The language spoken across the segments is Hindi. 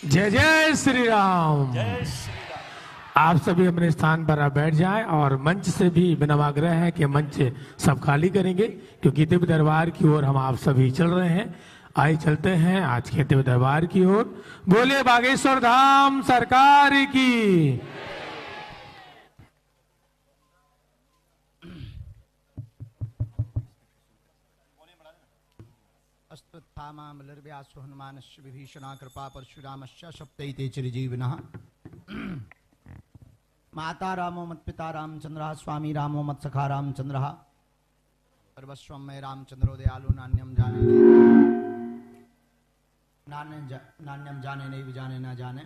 जय जय श्री राम। जय श्री राम। आप सभी अपने स्थान पर आप बैठ जाएं और मंच से भी विनम्र है कि मंच सब खाली करेंगे क्योंकि दिव्य दरबार की ओर हम आप सभी चल रहे हैं। आइए चलते हैं आज के दिव्य दरबार की ओर। बोले बागेश्वर धाम सरकार की। अस्तुत्थामामलर्व्यासो हनुमानस्य विभीषणा कृपा परशुरामस्य सप्तैते चिरजीविनः। माता रामो मत्पिता रामचंद्रः स्वामी रामो मत्सखा रामचंद्रः। सर्वस्वं मे रामचंद्रो दयालु नान्यं जाने नैव जाने न जाने।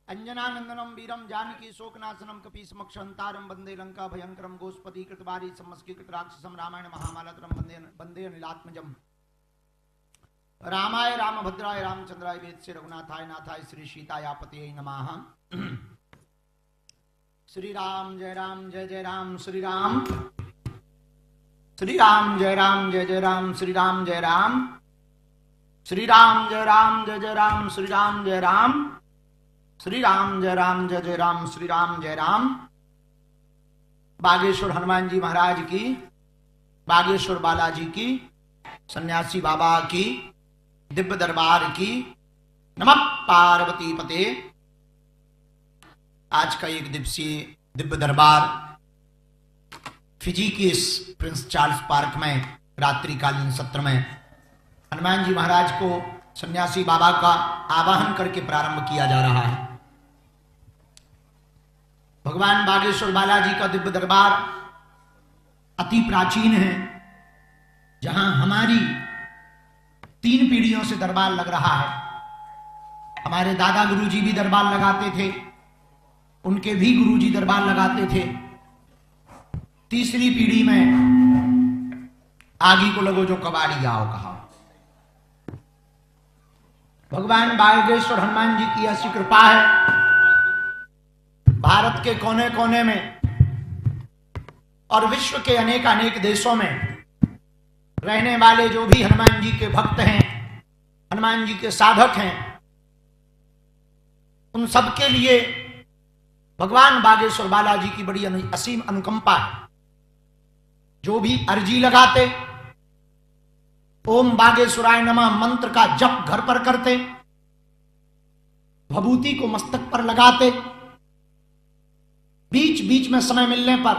अंजनानंदनम वीरम जानकी शोकनाशनम कपीसमक्षहंतारम वंदे लंका भयंकरम गोस्पति कृतवारी समस्कीकृत राक्षसम रामायण महामालतरम वंदे नीलात्मजम। रामाय रामभद्राय रामचंद्राय वेदसे रघुनाथाय नाथाय श्री सीतायापतये नमः। श्री राम जय जय राम श्री राम। श्री राम जय जय राम श्री राम जय राम। श्री राम जय जय राम श्री राम जय राम। श्री राम जय जय राम श्री राम जय राम। बागेश्वर हनुमान जी महाराज की, बागेश्वर बालाजी की, सन्यासी बाबा की, दिव्य दरबार की। नमः पार्वती पते। आज का एक दिवसीय दिव्य दरबार फिजी के इस प्रिंस चार्ल्स पार्क में रात्रिकालीन सत्र में हनुमान जी महाराज को सन्यासी बाबा का आवाहन करके प्रारंभ किया जा रहा है। भगवान बागेश्वर बालाजी का दिव्य दरबार अति प्राचीन है, जहां हमारी 3 पीढ़ियों से दरबार लग रहा है। हमारे दादा गुरुजी भी दरबार लगाते थे, उनके भी गुरुजी दरबार लगाते थे। तीसरी पीढ़ी में आगे को लगो जो कबाड़ी आओ कहा। भगवान बागेश्वर हनुमान जी की ऐसी कृपा है, भारत के कोने कोने में और विश्व के अनेक अनेक देशों में रहने वाले जो भी हनुमान जी के भक्त हैं, हनुमान जी के साधक हैं, उन सबके लिए भगवान बागेश्वर बालाजी की बड़ी असीम अनुकंपा है। जो भी अर्जी लगाते, ओम बागेश्वराय नमः मंत्र का जप घर पर करते, भभूति को मस्तक पर लगाते, बीच बीच में समय मिलने पर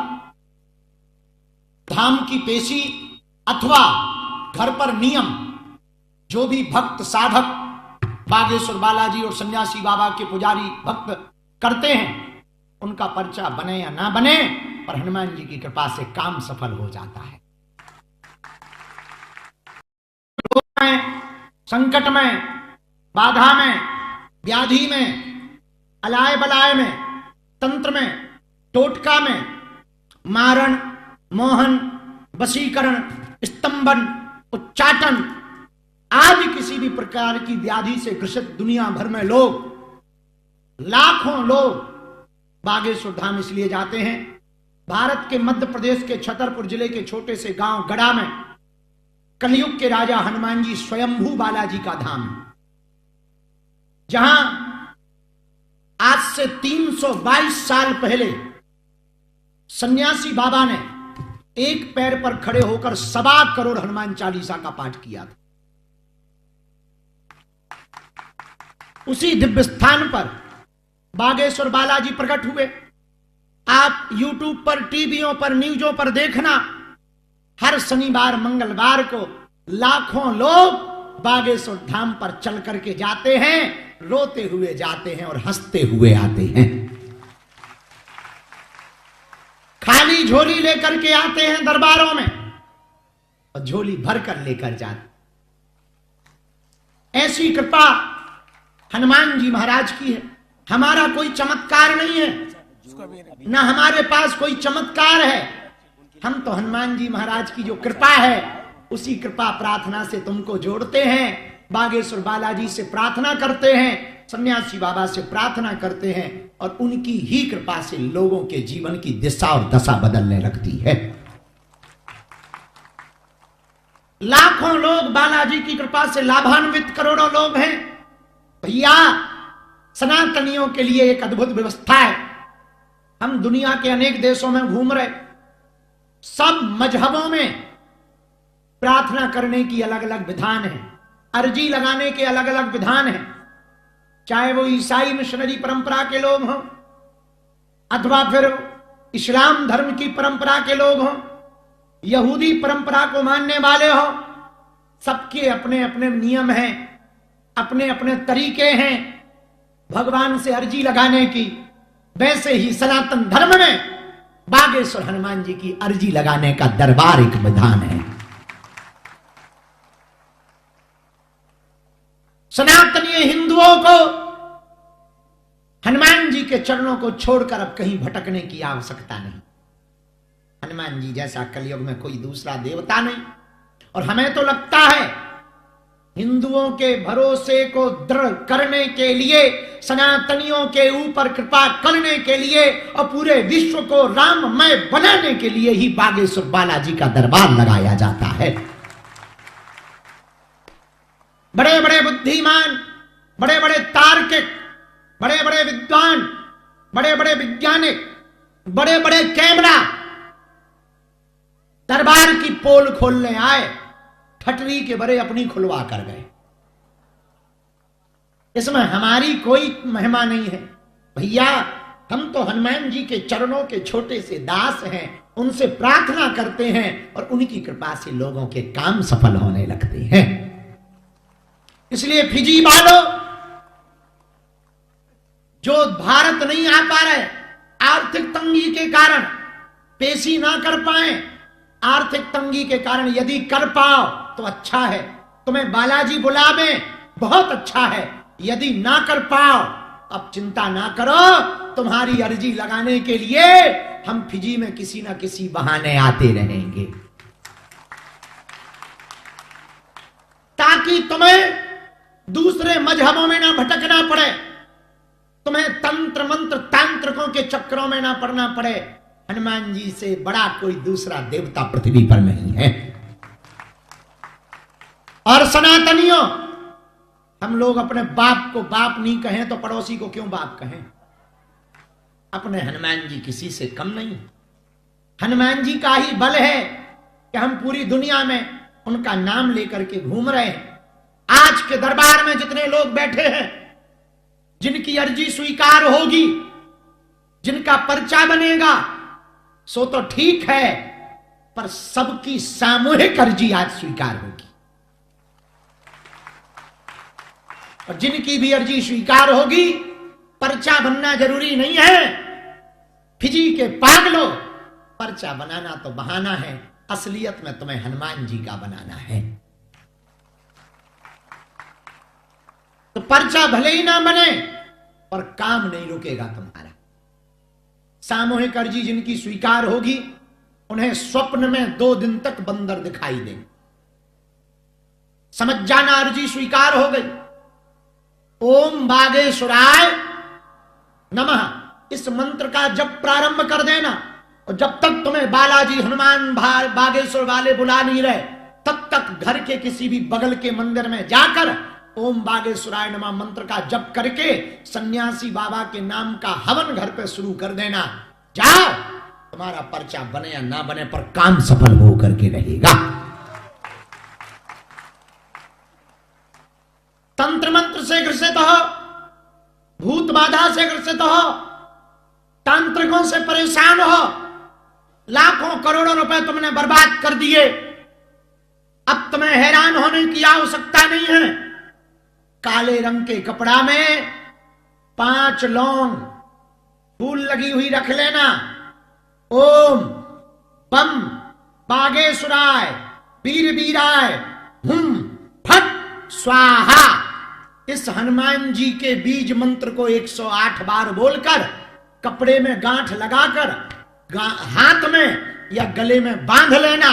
धाम की पेशी अथवा घर पर नियम जो भी भक्त साधक बागेश्वर बालाजी और सन्यासी बाबा के पुजारी भक्त करते हैं, उनका पर्चा बने या ना बने, पर हनुमान जी की कृपा से काम सफल हो जाता है। संकट में, बाधा में, व्याधि में, अलाय बलाय में, तंत्र में, टोटका में, मारण, मोहन, वशीकरण, स्तंभन, उच्चाटन आदि किसी भी प्रकार की व्याधि से ग्रसित दुनिया भर में लोग, लाखों लोग बागेश्वर धाम इसलिए जाते हैं। भारत के मध्य प्रदेश के छतरपुर जिले के छोटे से गांव गड़ा में कलयुग के राजा हनुमान जी स्वयंभू बालाजी का धाम है, जहां आज से 322 साल पहले सन्यासी बाबा ने एक पैर पर खड़े होकर 1.25 करोड़ हनुमान चालीसा का पाठ किया था। उसी दिव्य स्थान पर बागेश्वर बालाजी प्रकट हुए। आप YouTube पर, टीवियों पर, न्यूजों पर देखना, हर शनिवार मंगलवार को लाखों लोग बागेश्वर धाम पर चल करके जाते हैं, रोते हुए जाते हैं और हंसते हुए आते हैं। खाली झोली लेकर के आते हैं दरबारों में और झोली भर कर लेकर जाते। ऐसी कृपा हनुमान जी महाराज की है। हमारा कोई चमत्कार नहीं है, ना हमारे पास कोई चमत्कार है। हम तो हनुमान जी महाराज की जो कृपा है, उसी कृपा प्रार्थना से तुमको जोड़ते हैं, बागेश्वर बालाजी से प्रार्थना करते हैं, सन्यासी बाबा से प्रार्थना करते हैं और उनकी ही कृपा से लोगों के जीवन की दिशा और दशा बदलने लगती है। लाखों लोग बालाजी की कृपा से लाभान्वित, करोड़ों लोग हैं। भैया, सनातनियों के लिए एक अद्भुत व्यवस्था है। हम दुनिया के अनेक देशों में घूम रहे, सब मजहबों में प्रार्थना करने की अलग अलग विधान है, अर्जी लगाने के अलग अलग विधान है। चाहे वो ईसाई मिशनरी परंपरा के लोग हों अथवा फिर इस्लाम धर्म की परंपरा के लोग हों, यहूदी परंपरा को मानने वाले हो, सबके अपने अपने नियम हैं, अपने अपने तरीके हैं भगवान से अर्जी लगाने की। वैसे ही सनातन धर्म में बागेश्वर हनुमान जी की अर्जी लगाने का दरबार एक विधान है। सनातनीय हिंदुओं को हनुमान जी के चरणों को छोड़कर अब कहीं भटकने की आवश्यकता नहीं। हनुमान जी जैसा कलयुग में कोई दूसरा देवता नहीं। और हमें तो लगता है हिंदुओं के भरोसे को दृढ़ करने के लिए, सनातनियों के ऊपर कृपा करने के लिए और पूरे विश्व को राममय बनाने के लिए ही बागेश्वर बालाजी का दरबार लगाया जाता है। बड़े बड़े बुद्धिमान, बड़े बड़े तार्किक, बड़े बड़े विद्वान, बड़े बड़े वैज्ञानिक, बड़े बड़े कैमरा दरबार की पोल खोलने आए, ठटरी के बड़े अपनी खुलवा कर गए। इसमें हमारी कोई महिमा नहीं है भैया। हम तो हनुमान जी के चरणों के छोटे से दास हैं, उनसे प्रार्थना करते हैं और उनकी कृपा से लोगों के काम सफल होने लगते हैं। इसलिए फिजी वालों जो भारत नहीं आ पा रहे, आर्थिक तंगी के कारण पेशी ना कर पाए, आर्थिक तंगी के कारण यदि कर पाओ तो अच्छा है, तुम्हें बालाजी बुलावे बहुत अच्छा है। यदि ना कर पाओ अब चिंता ना करो, तुम्हारी अर्जी लगाने के लिए हम फिजी में किसी ना किसी बहाने आते रहेंगे, ताकि तुम्हें दूसरे मजहबों में ना भटकना पड़े, तुम्हें तंत्र मंत्र तांत्रिकों के चक्रों में ना पड़ना पड़े। हनुमान जी से बड़ा कोई दूसरा देवता पृथ्वी पर नहीं है। और सनातनियों, हम लोग अपने बाप को बाप नहीं कहें तो पड़ोसी को क्यों बाप कहें? अपने हनुमान जी किसी से कम नहीं। हनुमान जी का ही बल है कि हम पूरी दुनिया में उनका नाम लेकर के घूम रहे हैं। आज के दरबार में जितने लोग बैठे हैं, जिनकी अर्जी स्वीकार होगी, जिनका पर्चा बनेगा, सो तो ठीक है, पर सबकी सामूहिक अर्जी आज स्वीकार होगी। और जिनकी भी अर्जी स्वीकार होगी, पर्चा बनना जरूरी नहीं है। फिजी के पागलों, पर्चा बनाना तो बहाना है, असलियत में तुम्हें हनुमान जी का बनाना है। तो पर्चा भले ही ना बने पर काम नहीं रुकेगा तुम्हारा। सामूहिक अर्जी जिनकी स्वीकार होगी, उन्हें स्वप्न में 2 दिन तक बंदर दिखाई देंगे। समझ जाना, अर्जी स्वीकार हो गई। ओम बागेश्वराय नमः, इस मंत्र का जब प्रारंभ कर देना, और जब तक तुम्हें बालाजी हनुमान बागेश्वर वाले बुला नहीं रहे, तब तक घर के किसी भी बगल के मंदिर में जाकर ओम बागेश्वराय नमः मंत्र का जप करके सन्यासी बाबा के नाम का हवन घर पे शुरू कर देना। जाओ, तुम्हारा पर्चा बने या ना बने पर काम सफल हो करके रहेगा। तंत्र मंत्र से ग्रसित हो, भूत बाधा से ग्रसित हो, तांत्रिकों से परेशान हो, लाखों करोड़ों रुपए तुमने बर्बाद कर दिए, अब तुम्हें हैरान होने की आवश्यकता नहीं है। काले रंग के कपड़ा में 5 लौंग फूल लगी हुई रख लेना। ओम बम बागेश्वराय वीर वीराय हुम फट स्वाहा, इस हनुमान जी के बीज मंत्र को 108 बार बोलकर कपड़े में गांठ लगाकर हाथ में या गले में बांध लेना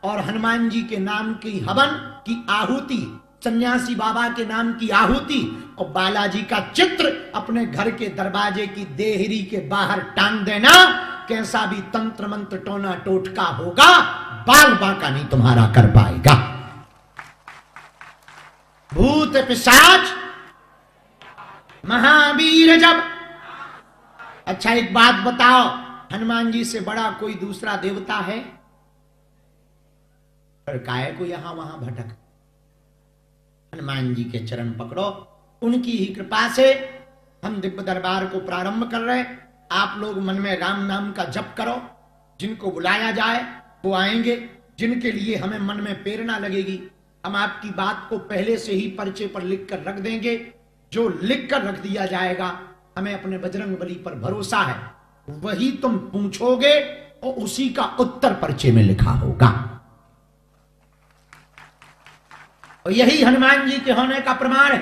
और हनुमान जी के नाम की हवन की आहुति सन्यासी बाबा के नाम की आहुति और बालाजी का चित्र अपने घर के दरवाजे की देहरी के बाहर टांग देना। कैसा भी तंत्र मंत्र टोना टोटका होगा, बाल बांका नहीं तुम्हारा कर पाएगा। भूत पिशाच महावीर जब। अच्छा एक बात बताओ, हनुमान जी से बड़ा कोई दूसरा देवता है? पर काहे को यहां वहां भटक। हनुमान जी के चरण पकड़ो, उनकी ही कृपा से हम दिव्य दरबार को प्रारंभ कर रहे। आप लोग मन में राम नाम का जप करो। जिनको बुलाया जाए वो आएंगे, जिनके लिए हमें मन में प्रेरणा लगेगी हम आपकी बात को पहले से ही पर्चे पर लिख कर रख देंगे। जो लिख कर रख दिया जाएगा, हमें अपने बजरंग बली पर भरोसा है, वही तुम पूछोगे और उसी का उत्तर पर्चे में लिखा होगा। और यही हनुमान जी के होने का प्रमाण है,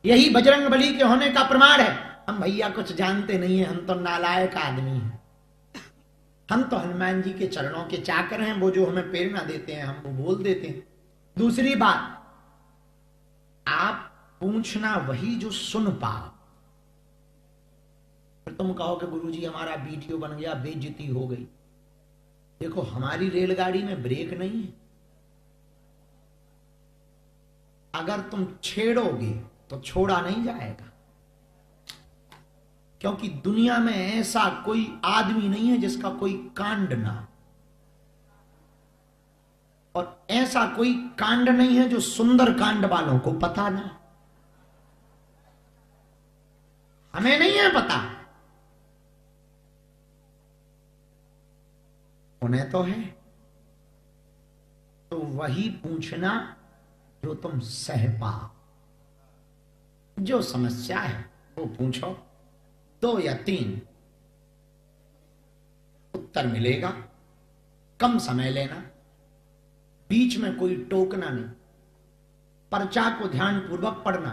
यही बजरंग बली के होने का प्रमाण है। हम भैया कुछ जानते नहीं है, हम तो नालायक आदमी हैं। हम तो हनुमान जी के चरणों के चाकर हैं, वो जो हमें प्रेरणा देते हैं हम वो बोल देते हैं। दूसरी बात, आप पूछना वही जो सुन पाओ। फिर तुम कहोगे गुरुजी हमारा वीडियो बन गया, बेइज्जती हो गई। देखो हमारी रेलगाड़ी में ब्रेक नहीं है, अगर तुम छेड़ोगे तो छोड़ा नहीं जाएगा। क्योंकि दुनिया में ऐसा कोई आदमी नहीं है जिसका कोई कांड ना, और ऐसा कोई कांड नहीं है जो सुंदर कांड वालों को पता ना। हमें नहीं है पता, उन्हें तो है। तो वही पूछना जो तुम सह पाओ। जो समस्या है वो पूछो, 2 या 3 उत्तर मिलेगा। कम समय लेना, बीच में कोई टोकना नहीं, पर्चा को ध्यान पूर्वक पढ़ना,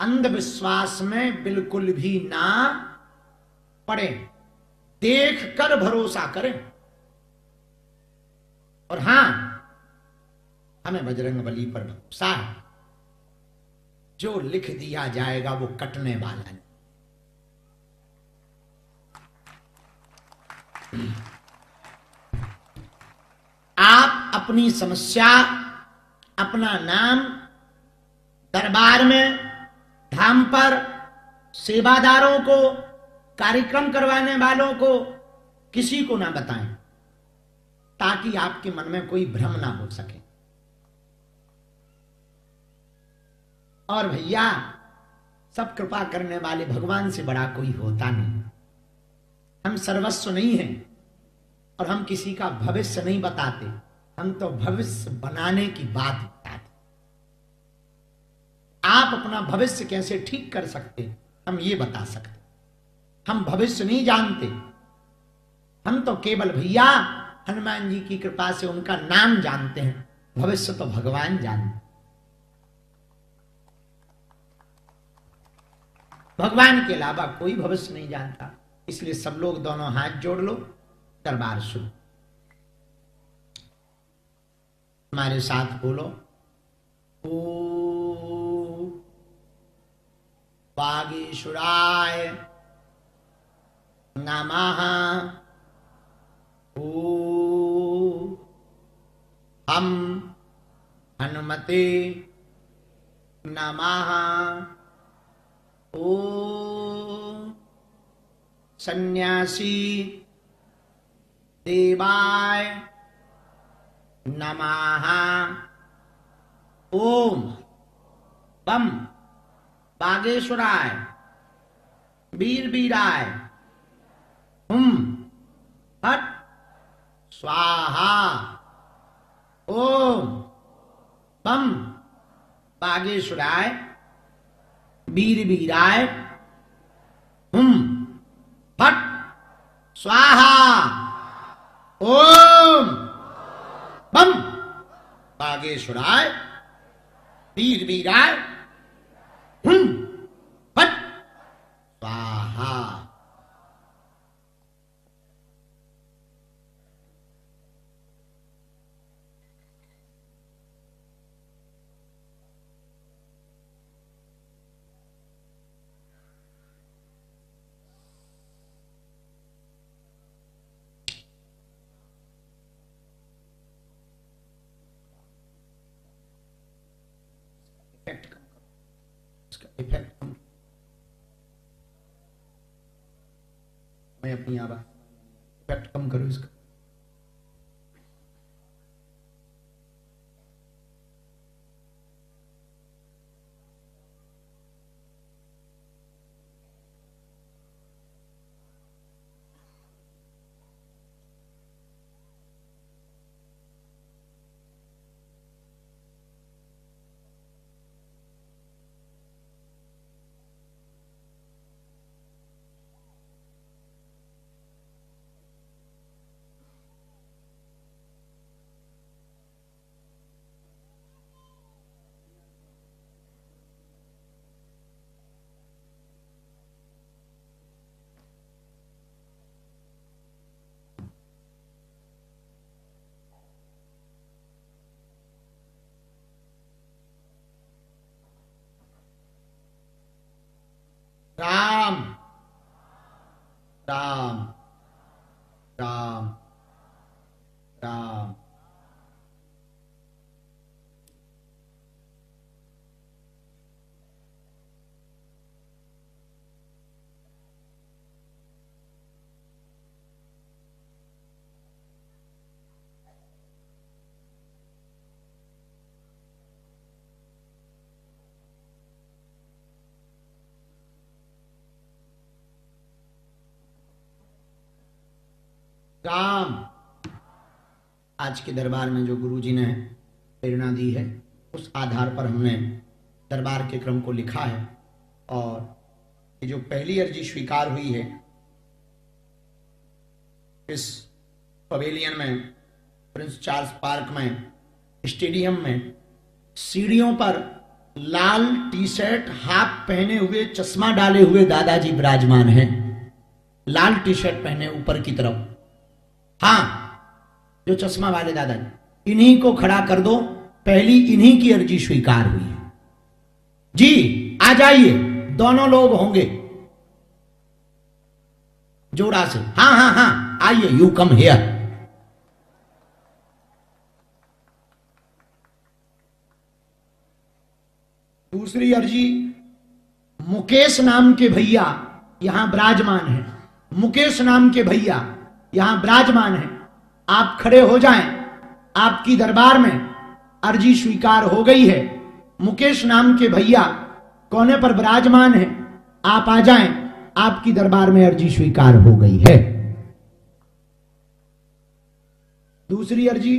अंधविश्वास में बिल्कुल भी ना पड़े, देख कर भरोसा करें। और हां, हमें बजरंग बली पर भरोसा है, जो लिख दिया जाएगा वो कटने वाला नहीं। आप अपनी समस्या, अपना नाम दरबार में, धाम पर, सेवादारों को, कार्यक्रम करवाने वालों को, किसी को ना बताएं, ताकि आपके मन में कोई भ्रम ना हो सके। और भैया, सब कृपा करने वाले भगवान से बड़ा कोई होता नहीं। हम सर्वस्व नहीं हैं और हम किसी का भविष्य नहीं बताते, हम तो भविष्य बनाने की बात बताते। आप अपना भविष्य कैसे ठीक कर सकते हम ये बता सकते। हम भविष्य नहीं जानते, हम तो केवल भैया हनुमान जी की कृपा से उनका नाम जानते हैं, भविष्य तो भगवान जानते। भगवान के अलावा कोई भविष्य नहीं जानता। इसलिए सब लोग दोनों हाथ जोड़ लो, दरबार शुरू। हमारे साथ बोलो, ओ बागेश्वराय नमः। ओ हम हनुमते नमः। ओ सन्यासी देवाय नमः। ओम बम बागेश्वराय वीर वीराय हुम हट स्वाहा। ओम बम बागेश्वराय वीर वीराय हुम फट स्वाहा। ओम बम बागेश्वराय वीर वीराय हुम फट स्वाहा। इफेक्ट मैं अपनी आवाज इफेक्ट कम करो इसका। राम राम राम राम। राम। आज के दरबार में जो गुरु जी ने प्रेरणा दी है उस आधार पर हमने दरबार के क्रम को लिखा है। और ये जो पहली अर्जी स्वीकार हुई है इस पवेलियन में, प्रिंस चार्ल्स पार्क में, स्टेडियम में, सीढ़ियों पर लाल टी शर्ट हाफ पहने हुए चश्मा डाले हुए दादाजी विराजमान हैं। लाल टी शर्ट पहने ऊपर की तरफ, हाँ जो चश्मा वाले दादाजी, इन्हीं को खड़ा कर दो। पहली इन्हीं की अर्जी स्वीकार हुई है जी। आ जाइए, दोनों लोग होंगे जोड़ा से। हाँ हाँ हाँ आइए, यू कम हियर। दूसरी अर्जी मुकेश नाम के भैया यहां विराजमान है। मुकेश नाम के भैया यहां विराजमान है, आप खड़े हो जाएं। आपकी दरबार में अर्जी स्वीकार हो गई है। मुकेश नाम के भैया कोने पर विराजमान है, आप आ जाएं। आपकी दरबार में अर्जी स्वीकार हो गई है। दूसरी अर्जी,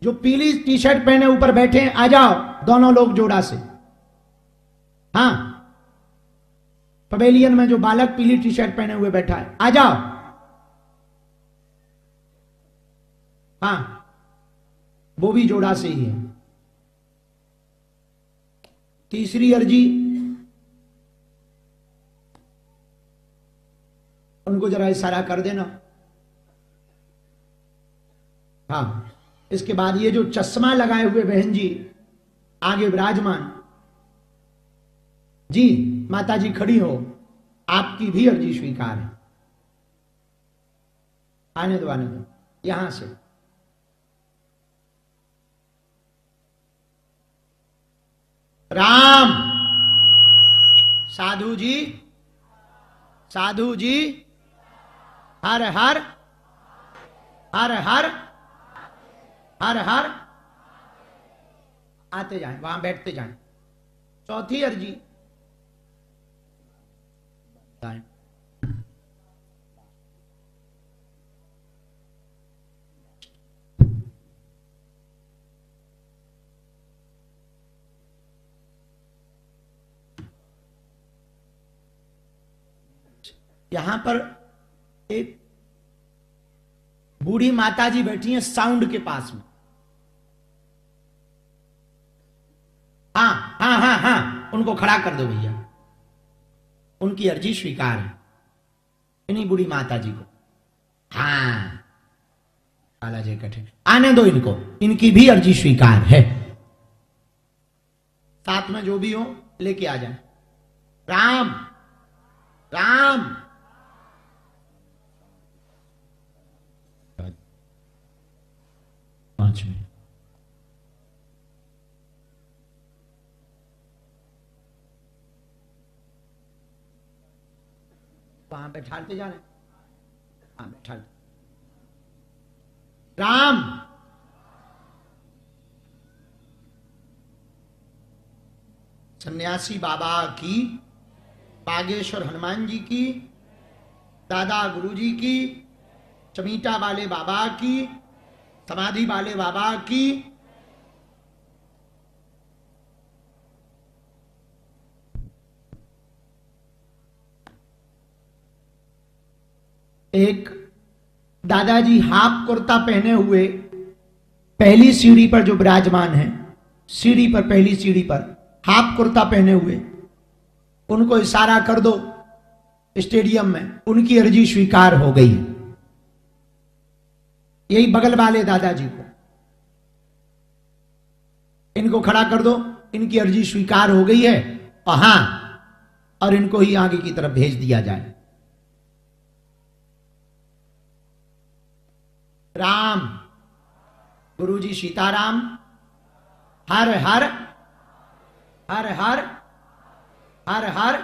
जो पीली टी शर्ट पहने ऊपर बैठे हैं, आ जाओ दोनों लोग जोड़ा से। हाँ, पवेलियन में जो बालक पीली टी शर्ट पहने हुए बैठा है, आ जाओ। हाँ, वो भी जोड़ा से ही है। तीसरी अर्जी, उनको जरा इशारा कर देना। हाँ, इसके बाद ये जो चश्मा लगाए हुए बहन जी आगे विराजमान जी, माता जी खड़ी हो, आपकी भी अर्जी स्वीकार है। आने दो आने दो, यहां से। राम। साधु जी, साधु जी, हर हर हर हर हर हर। आते जाएं, वहां बैठते जाएं। चौथी अर्जी, यहां पर एक बूढ़ी माता जी बैठी हैं साउंड के पास में। हाँ हाँ हाँ हाँ, उनको खड़ा कर दो भैया, उनकी अर्जी स्वीकार है। इन्हीं बूढ़ी माता जी को। हाँ, काला जय कठे, आने दो इनको, इनकी भी अर्जी स्वीकार है। साथ में जो भी हो लेके आ जाए। राम राम। 5 मिनट। वहां बैठाते जा रहे, हाँ बैठा। राम सन्यासी बाबा की, बागेश्वर हनुमान जी की, दादा गुरु जी की, चमीटा वाले बाबा की, समाधि वाले बाबा की। एक दादाजी हाफ कुर्ता पहने हुए पहली सीढ़ी पर जो विराजमान है, सीढ़ी पर, पहली सीढ़ी पर हाफ कुर्ता पहने हुए, उनको इशारा कर दो स्टेडियम में, उनकी अर्जी स्वीकार हो गई है। यही बगल वाले दादाजी को, इनको खड़ा कर दो, इनकी अर्जी स्वीकार हो गई है, और हां, और इनको ही आगे की तरफ भेज दिया जाए। राम गुरुजी सीताराम, हर हर हर हर हर हर।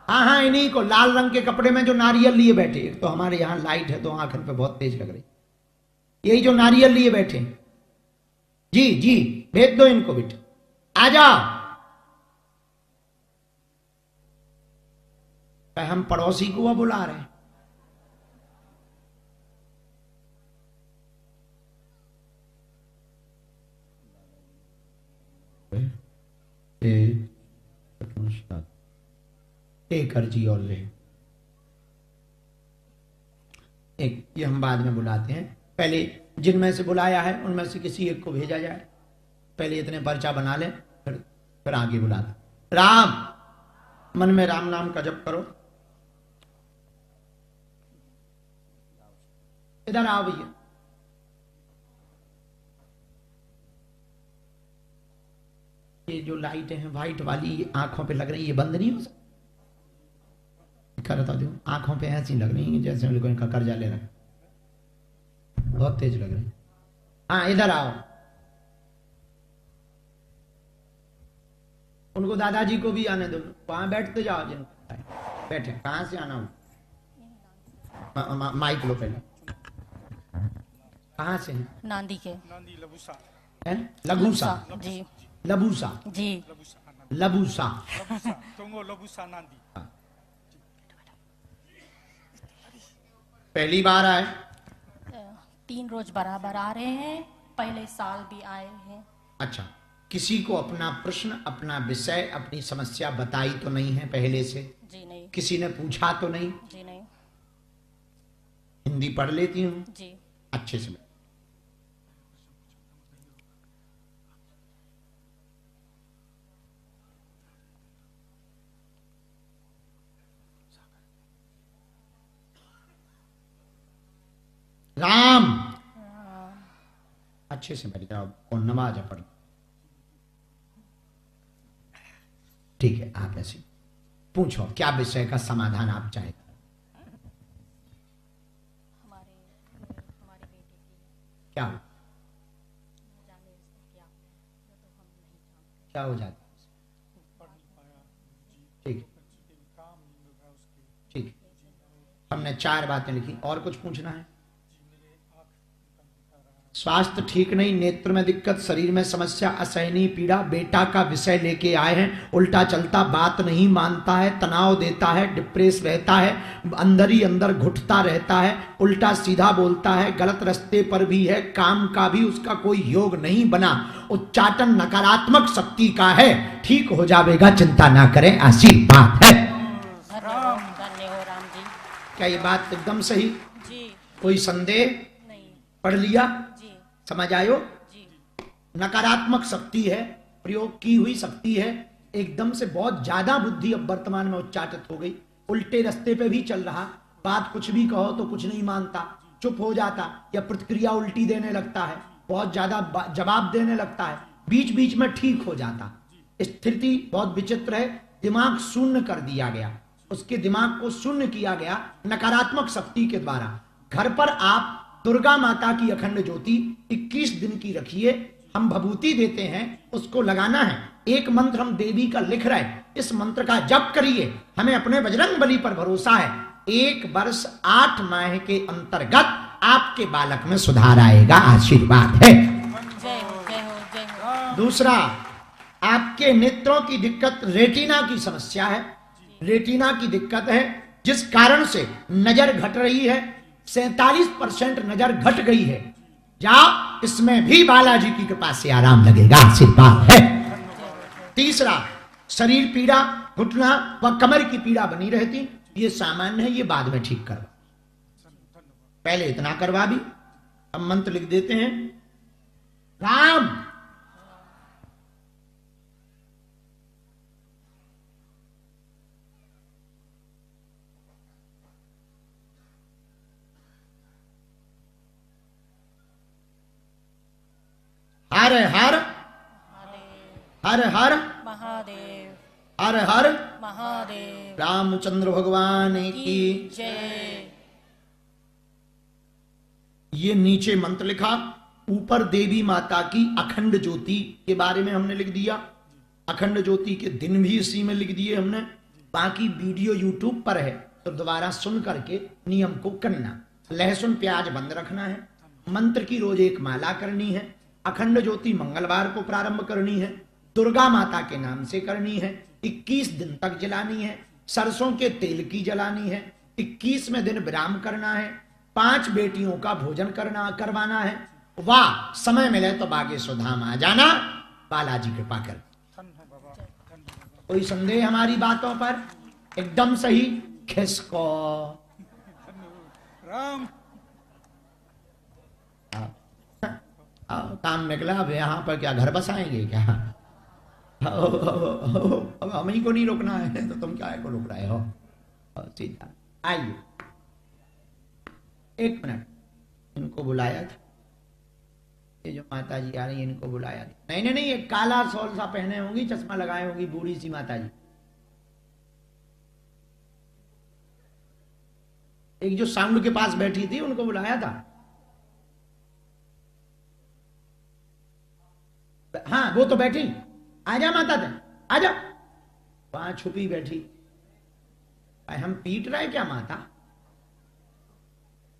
हाँ हाँ, इन्हीं को लाल रंग के कपड़े में जो नारियल लिए बैठे, तो हमारे यहां लाइट है तो आंखन पे बहुत तेज लग रही, यही जो नारियल लिए बैठे, जी जी भेज दो इनको बेटा, आ जाओ। हम पड़ोसी को वह बुला रहे हैं। एक अर्जी और ले, एक ये हम बाद में बुलाते हैं, पहले जिनमें से बुलाया है उनमें से किसी एक को भेजा जाए, पहले इतने पर्चा बना ले, फिर आगे बुलाते। राम, मन में राम नाम का जप करो। इधर आओ भैया, ये जो लाइटें हैं व्हाइट वाली आंखों पे लग रही, ये बंद नहीं हो सकती, करता दो, आंखों पे ऐसी लग रही है जैसे कोई का कर्जा ले रहा है, बहुत तेज लग रही है। हाँ इधर आओ, उनको दादाजी को भी आने दो, वहां बैठते जाओ, जिनको बैठे। कहां से आना हो? माइक लो पहले। कहां से? नांदी के। नांदी लबूसा है? लगूसा जी, लबूसा जी, लबूसा टोंगो लबूसा नांदी। पहली बार आए? 3 रोज बराबर आ रहे हैं, पहले साल भी आए हैं। अच्छा, किसी को अपना प्रश्न, अपना विषय, अपनी समस्या बताई तो नहीं है पहले से? जी नहीं। किसी ने पूछा तो नहीं? जी नहीं। हिंदी पढ़ लेती हूँ? जी। अच्छे से। राम, अच्छे से बैठ जाओ और नमाज पढ़। ठीक है, आप ऐसे पूछो क्या विषय का समाधान आप चाहें। हमारे बेटे की क्या जाने क्या जो तो हम नहीं जानते। क्या हो जाता है? ठीक ठीक, हमने 4 बातें लिखी, और कुछ पूछना है? स्वास्थ्य ठीक नहीं, नेत्र में दिक्कत, शरीर में समस्या, असहनीय पीड़ा, बेटा का विषय लेके आए हैं, उल्टा चलता, बात नहीं मानता है, तनाव देता है, डिप्रेस रहता है, अंदर ही अंदर घुटता रहता है, उल्टा सीधा बोलता है, गलत रास्ते पर भी है, काम का भी उसका कोई योग नहीं बना, उच्चाटन नकारात्मक शक्ति का है, ठीक हो जाएगा, चिंता ना करें, आशीर्वाद है। धन्य हो राम जी। क्या ये बात एकदम सही? जी। कोई संदेह नहीं। पढ़ लिया? जी। समझ आयो? जी। नकारात्मक शक्ति है, प्रयोग की हुई शक्ति है, एकदम से बहुत ज्यादा बुद्धि अब वर्तमान में उच्चाटित हो गई, उल्टे रास्ते पे भी चल रहा, बात कुछ भी कहो तो कुछ नहीं मानता, चुप हो जाता या प्रतिक्रिया उल्टी देने लगता है, बहुत ज्यादा जवाब देने लगता है, बीच बीच में ठीक हो जाता। स्थिति बहुत विचित्र है, दिमाग शून्य कर दिया गया, उसके दिमाग को शून्य किया गया नकारात्मक शक्ति के द्वारा। घर पर आप दुर्गा माता की अखंड ज्योति 21 दिन की रखिए, हम भभूति देते हैं, उसको लगाना है। एक मंत्र हम देवी का लिख रहे हैं, इस मंत्र का जप करिए, हमें अपने बजरंग बली पर भरोसा है, 1 वर्ष 8 माह के अंतर्गत आपके बालक में सुधार आएगा। आशीर्वाद है। जय हो जय हो जय हो। दूसरा, आपके नेत्रों की दिक्कत, रेटिना की समस्या है। रेटिना की दिक्कत है जिस कारण से नजर घट रही है। 47% नजर घट गई है। जाओ, इसमें भी बालाजी की कृपा से आराम लगेगा। आशीर्वाद है। तीसरा, शरीर पीड़ा, घुटना व कमर की पीड़ा बनी रहती, ये सामान्य है, ये बाद में ठीक करवा। पहले इतना करवा भी। अब मंत्र लिख देते हैं। राम हर हर हर हर महादेव हर हर महादेव रामचंद्र भगवान की। जय। ये नीचे मंत्र लिखा, ऊपर देवी माता की अखंड ज्योति के बारे में हमने लिख दिया। अखंड ज्योति के दिन भी इसी में लिख दिए हमने। बाकी वीडियो यूट्यूब पर है, तो दोबारा सुन करके नियम को करना। लहसुन प्याज बंद रखना है। मंत्र की रोज एक माला करनी है। अखंड ज्योति मंगलवार को प्रारंभ करनी है। दुर्गा माता के नाम से करनी है। 21 दिन तक जलानी है। सरसों के तेल की जलानी है। 21वें दिन विराम करना है। 5 बेटियों का भोजन करवाना है। वाह, समय मिले तो बागेश्वर धाम आ जाना। बालाजी कृपा कर। कोई संदेह हमारी बातों पर? एकदम सही। खिसको राम काम निकला। अब यहाँ पर क्या घर बसाएंगे क्या? अब हम ही को नहीं रोकना है तो तुम क्या को रोक रहे हो? सीधा आइए। 1 मिनट, इनको बुलाया था। ये जो माता जी आ रही है, इनको बुलाया था। नहीं नहीं नहीं, ये काला शॉल सा पहने होंगी, चश्मा लगाए होंगी, बूढ़ी सी माता जी। एक जो साउंड के पास बैठी थी, उनको बुलाया था। हाँ, वो तो बैठी। आजा माता दे, आजा। वहां छुपी बैठी। हम पीट रहे क्या माता?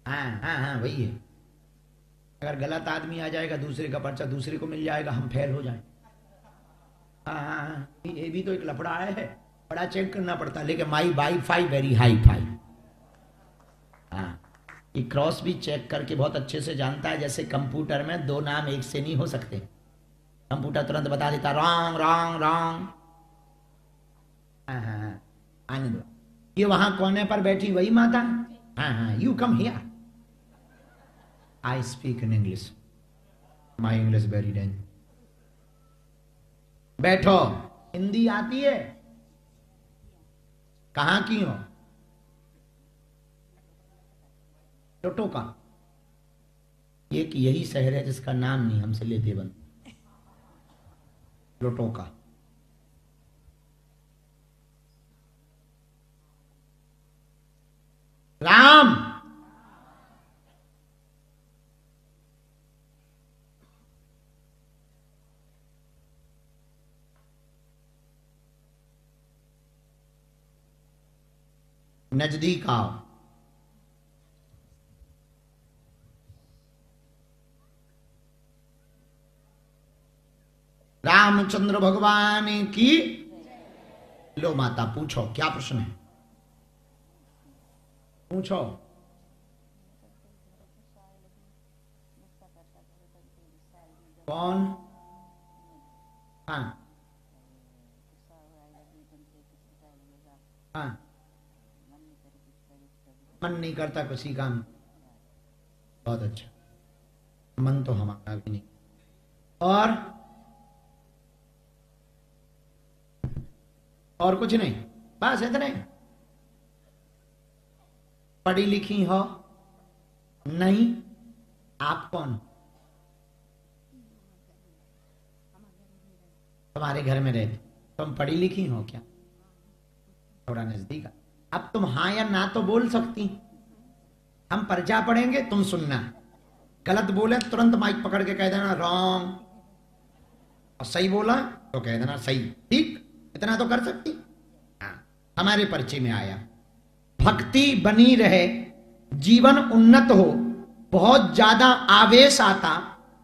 हाँ हाँ हाँ, वही है। अगर गलत आदमी आ जाएगा, दूसरे का पर्चा दूसरे को मिल जाएगा, हम फेल हो जाए। हाँ हाँ हाँ, ये भी तो एक लफड़ा है। बड़ा चेक करना पड़ता है। लेकिन माई वाईफाई वेरी हाई फाई। हाँ, ये क्रॉस भी चेक करके बहुत अच्छे से जानता है। जैसे कंप्यूटर में 2 नाम एक से नहीं हो सकते। कंप्यूटर तुरंत बता देता रॉन्ग रॉन्ग रॉन्ग। हाँ हाँ हाँ, आने दो। ये वहां कोने पर बैठी वही माता? हाँ हाँ, you come here. I speak in English. My English very danger. बैठो। हिंदी आती है? कहां की हो? टोटोका। यही शहर है जिसका नाम नहीं हमसे लेते बंद। लोटोका। राम नजदीक आओ। रामचंद्र भगवान की। लो माता, पूछो क्या प्रश्न है? पूछो। कौन? हाँ हाँ, मन नहीं करता किसी काम। बहुत अच्छा। मन तो हमारा भी नहीं। और कुछ नहीं, बस इतने। पढ़ी लिखी हो? नहीं। आप कौन? तुम्हारे घर में रहते। तुम पढ़ी लिखी हो क्या? थोड़ा नजदीक। अब तुम हाँ या ना तो बोल सकती। हम पर्चा पढ़ेंगे, तुम सुनना। गलत बोले तुरंत माइक पकड़ के कह देना रॉन्ग, और सही बोला तो कह देना सही। ठीक, इतना तो कर सकती। हाँ, हमारे पर्चे में आया। भक्ति बनी रहे, जीवन उन्नत हो, बहुत ज्यादा आवेश आता,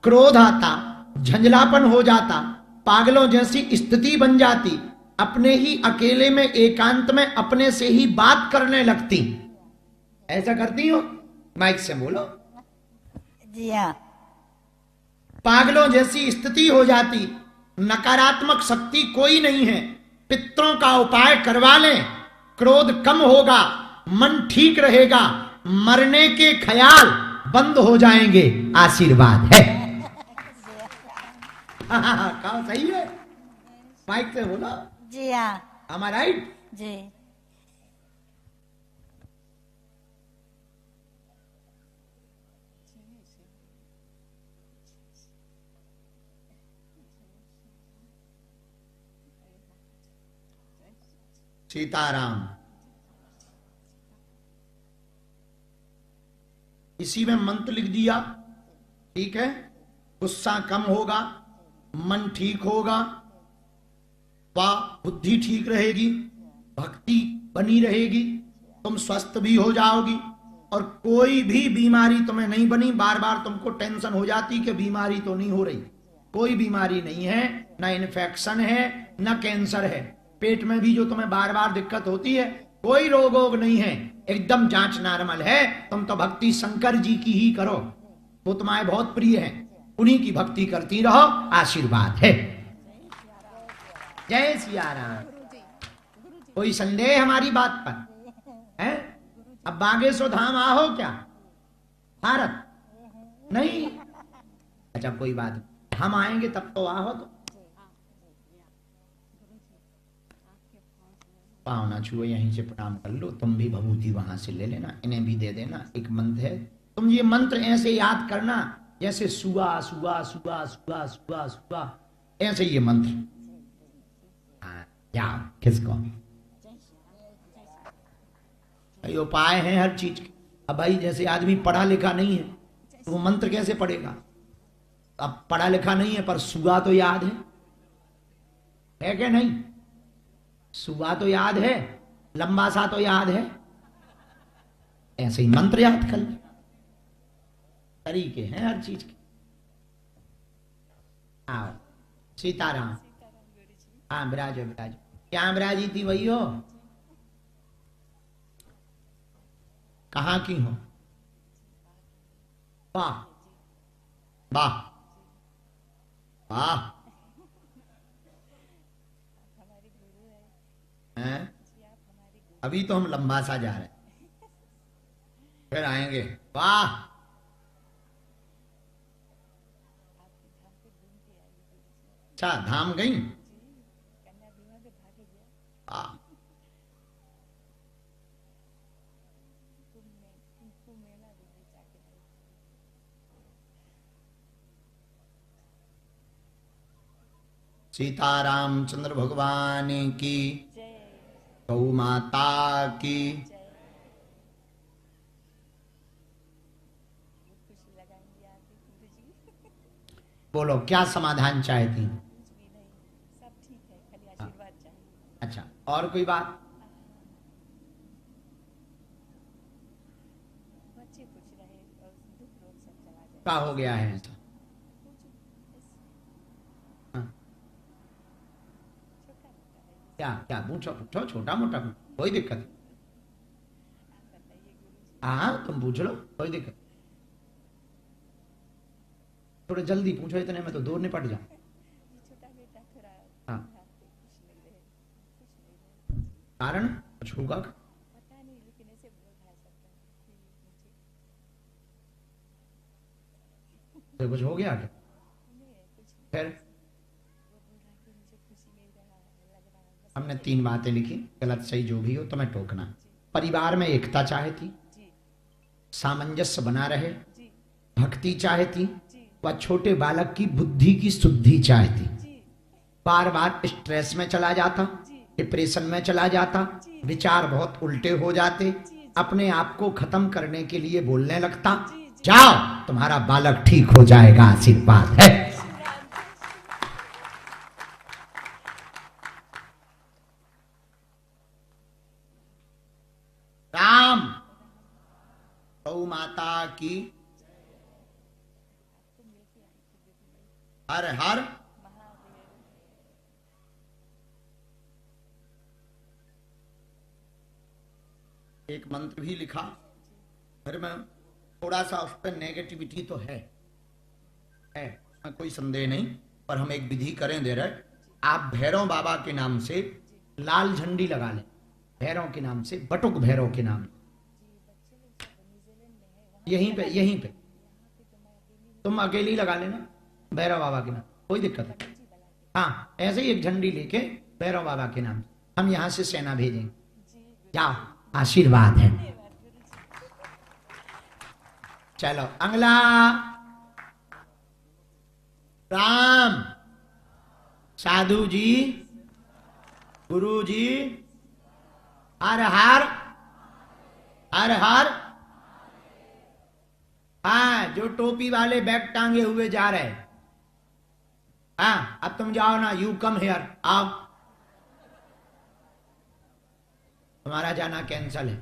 क्रोध आता, झंझलापन हो जाता, पागलों जैसी स्थिति बन जाती, अपने ही अकेले में एकांत में अपने से ही बात करने लगती। ऐसा करती हो? माइक से बोलो। जी हाँ। पागलों जैसी स्थिति हो जाती, नकारात्मक शक्ति कोई नहीं है, पितरों का उपाय करवा लें, क्रोध कम होगा, मन ठीक रहेगा, मरने के ख्याल बंद हो जाएंगे। आशीर्वाद है। कहा सही है? माइक से बोलो। जी हाँ। Am I right? जी। सीताराम। इसी में मंत्र लिख दिया, ठीक है? गुस्सा कम होगा, मन ठीक होगा, बुद्धि ठीक रहेगी, भक्ति बनी रहेगी, तुम स्वस्थ भी हो जाओगी और कोई भी बीमारी तुम्हें नहीं बनी। बार बार तुमको टेंशन हो जाती कि बीमारी तो नहीं हो रही। कोई बीमारी नहीं है, ना इन्फेक्शन है, ना कैंसर है। पेट में भी जो तुम्हें बार बार दिक्कत होती है, कोई रोग वोग नहीं है, एकदम जांच नॉर्मल है। तुम तो भक्ति शंकर जी की ही करो, वो तुम्हारे बहुत प्रिय है, उन्हीं की भक्ति करती रहो। आशीर्वाद है। जय सिया राम। कोई संदेह हमारी बात पर है? अब बागेश्वर धाम आओ क्या? भारत नहीं? अच्छा कोई बात नहीं, हम आएंगे तब तो आओ। तो पाँव ना छुओ, यहीं से प्रणाम कर लो। तुम भी भभूति वहां से ले लेना, इन्हें भी दे देना। एक मंत्र है, तुम ये मंत्र ऐसे याद करना जैसे सुआ सुआ सुआ सुआ सुआ सुआ, ऐसे ये मंत्र क्या किसको ये उपाय है हर चीज के। अब भाई जैसे आदमी पढ़ा लिखा नहीं है तो वो मंत्र कैसे पढ़ेगा? अब पढ़ा लिखा नहीं है पर सुआ तो याद है कि नहीं? सुआ तो याद है, लंबा सा तो याद है, ऐसे ही मंत्र याद कर ले। तरीके हैं हर चीज के। आओ सीताराम। हाँ विराजो विराजो। क्या विराजी थी वही हो? कहाँ की हो? वाह वाह वाह। हैं? अभी तो हम लंबा सा जा रहे हैं, फिर आएंगे। वाह। अच्छा धाम गई? सीतारामचंद्र भगवान की, गौ माता की। बोलो क्या समाधान चाहती? सब ठीक है, खाली आशीर्वाद चाहिए। अच्छा और कोई बात? बच्चे खुश रहे और दुख रोग सब चला जाए। क्या हो गया है ऐसा? क्या क्या पूछो पूछो, छोटा मोटा कोई दिक्कत नहीं। हाँ तुम पूछ लो, कोई दिक्कत। थोड़ा जल्दी पूछो, इतने में तो दूर निपट जाओ। छोटा बेटा थोड़ा हाँ खुश नहीं रहे। कारण कुछ होगा? पता नहीं, लेकिन ऐसे बोल रहा है सबका कि तो कुछ हो गया क्या? फिर हमने 3 बातें लिखी, गलत सही जो भी हो तुम्हें टोकना। परिवार में एकता चाहती, सामंजस्य बना रहे, भक्ति चाहती, व छोटे बालक की बुद्धि की शुद्धि चाहती। बार बार स्ट्रेस में चला जाता, डिप्रेशन में चला जाता, विचार बहुत उल्टे हो जाते, अपने आप को खत्म करने के लिए बोलने लगता। जाओ तुम्हारा बालक ठीक हो जाएगा। आशीर्वाद है। गौ माता की हर हर एक मंत्र भी लिखा। फिर मैं थोड़ा सा उस पर नेगेटिविटी तो है कोई संदेह नहीं, पर हम एक विधि करें दे रहे। आप भैरव बाबा के नाम से लाल झंडी लगा लें, भैरव के नाम से, बटुक भैरव के नाम, यहीं पे तुम अकेली लगा लेना भैरव बाबा के नाम, कोई दिक्कत नहीं। हाँ, ऐसे ही एक झंडी लेके भैरव बाबा के नाम, हम यहां से सेना भेजेंगे। जाओ, आशीर्वाद है। चलो अगला। राम साधु जी, गुरु जी, हर हर हर हर। हाँ, जो टोपी वाले बैग टांगे हुए जा रहे, हाँ अब तुम जाओ ना, यू कम हियर, आओ। तुम्हारा जाना कैंसल है,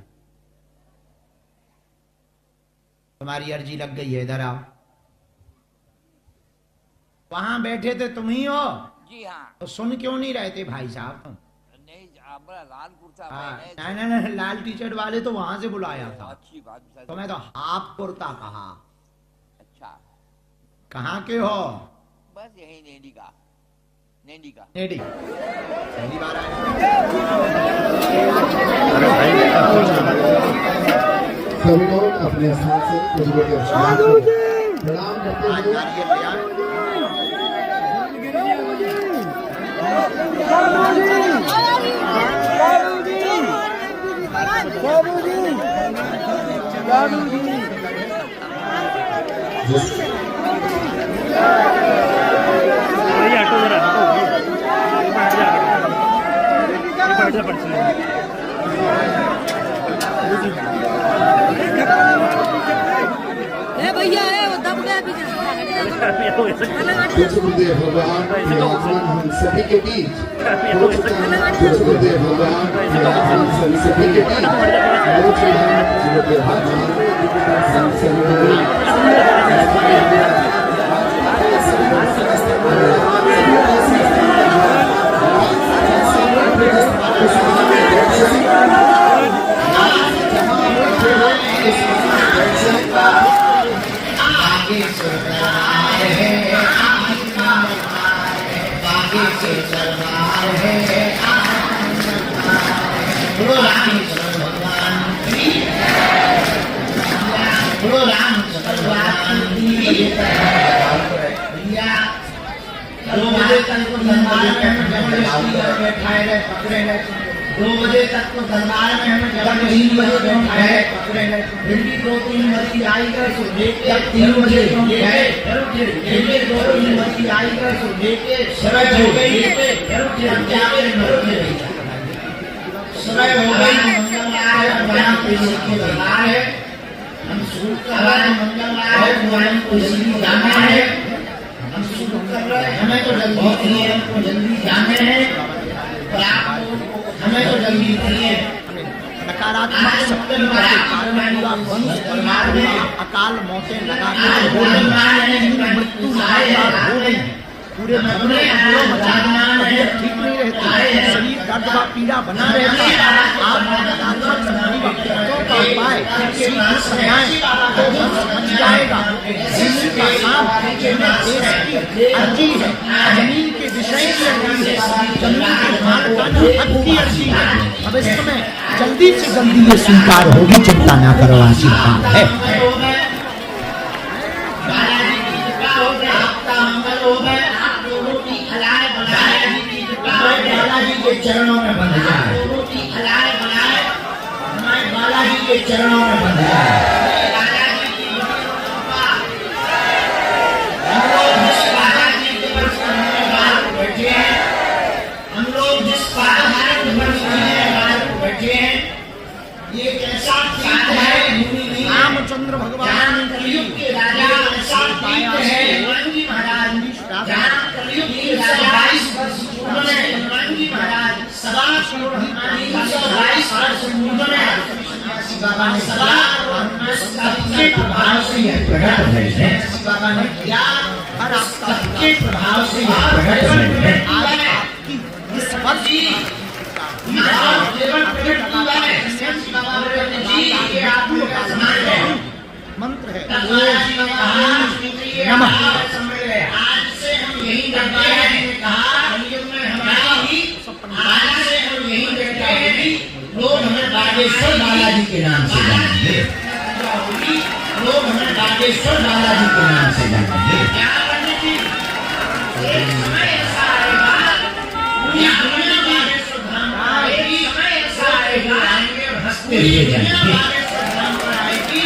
तुम्हारी अर्जी लग गई है, इधर आओ। वहां बैठे थे तुम ही हो? जी हाँ। तो सुन क्यों नहीं रहे थे भाई साहब तुम? नहीं, लाल कुर्ता नहीं, लाल टी शर्ट वाले तो वहां से बुलाया था। अच्छी बात। तो मैं तो हाफ कुर्ता कहा। अच्छा, कहाँ के हो? बस यही नेडी का। नेडी पहली बार आए। सभी लोग अपने स्थान से प्रभु के प्रणाम करते हुए भैया है वो दब गया पीछे। गुरुदेव भगवान विराजमान हम सभी के बीच, गुरुदेव भगवान विराजमान हम सभी के बीच, गुरुदेव भगवान हम सभी के बीच। दो बजे तक तो दरबार में हमें जब 3 बजे बैठाए पकड़े गए, फिर भी 2-3 बजे आई गए तो लेके 3 बजे गए, फिर 2-3 बजे आई गए तो लेके समय हो गई, फिर जाके समय हो गई। मंगलवार है, बयान किसी की दरबार है, हम शुरू कर रहे हैं। मंगलवार है, बयान किसी की जाना है, हम शुरू कर रहे हैं। हमें तो जल्दी जाने हैं, हमें तो जल्दी चाहिए। नकारात्मक शक्ति वंश परिवार में अकाल मौतें लगातार हो रही, मृत्यु लगातार हो रही, पूरे ठीक नहीं रहती, शरीर दर्द व पीड़ा बना रहता है। आप नकारात्मक शक्ति व कृत्यों का उपाय तो बच जाएगा। जिंदगी का सांप देश की अर्जी है, जमीन के विषय की अर्जी है, जमीन के माल का हक की अर्जी है। अब इस समय जल्दी से जल्दी ये स्वीकार होगी, चिंता ना करो, आशीर्वाद है। बालाजी के चरणों में बंध जाए, बालाजी के चरणों में बंध जाए। हम लोग जिस भारत वर्ष में बैठे हैं, ये कैसा साथ है। रामचंद्र भगवान कलयुग के राजा ऐसा पाया है। हनुमान जी महाराज कलयुग के राजा 22 वर्ष उन्होंने, हनुमान जी महाराज 22 वर्ष उन्होंने बाबा ने सबके प्रभाव से यह प्रकट भई है। बाबा ने और आप सबके प्रभाव से यह प्रकट भई है। आज आपकी इस वर्ष मंत्र है नमः। आज से हम यही करते हैं, आज से हम यही करते हैं, लोग हमें बागेश्वर बालाजी के नाम से जानेंगे, लोग हमें बागेश्वर बालाजी के नाम से जानेंगे। क्या करने की एक समय ऐसा आएगा, दुनिया बागेश्वर धाम आएगी, समय ऐसा आएगा आएंगे और हंसते हुए जाएंगे, बागेश्वर धाम पर आएगी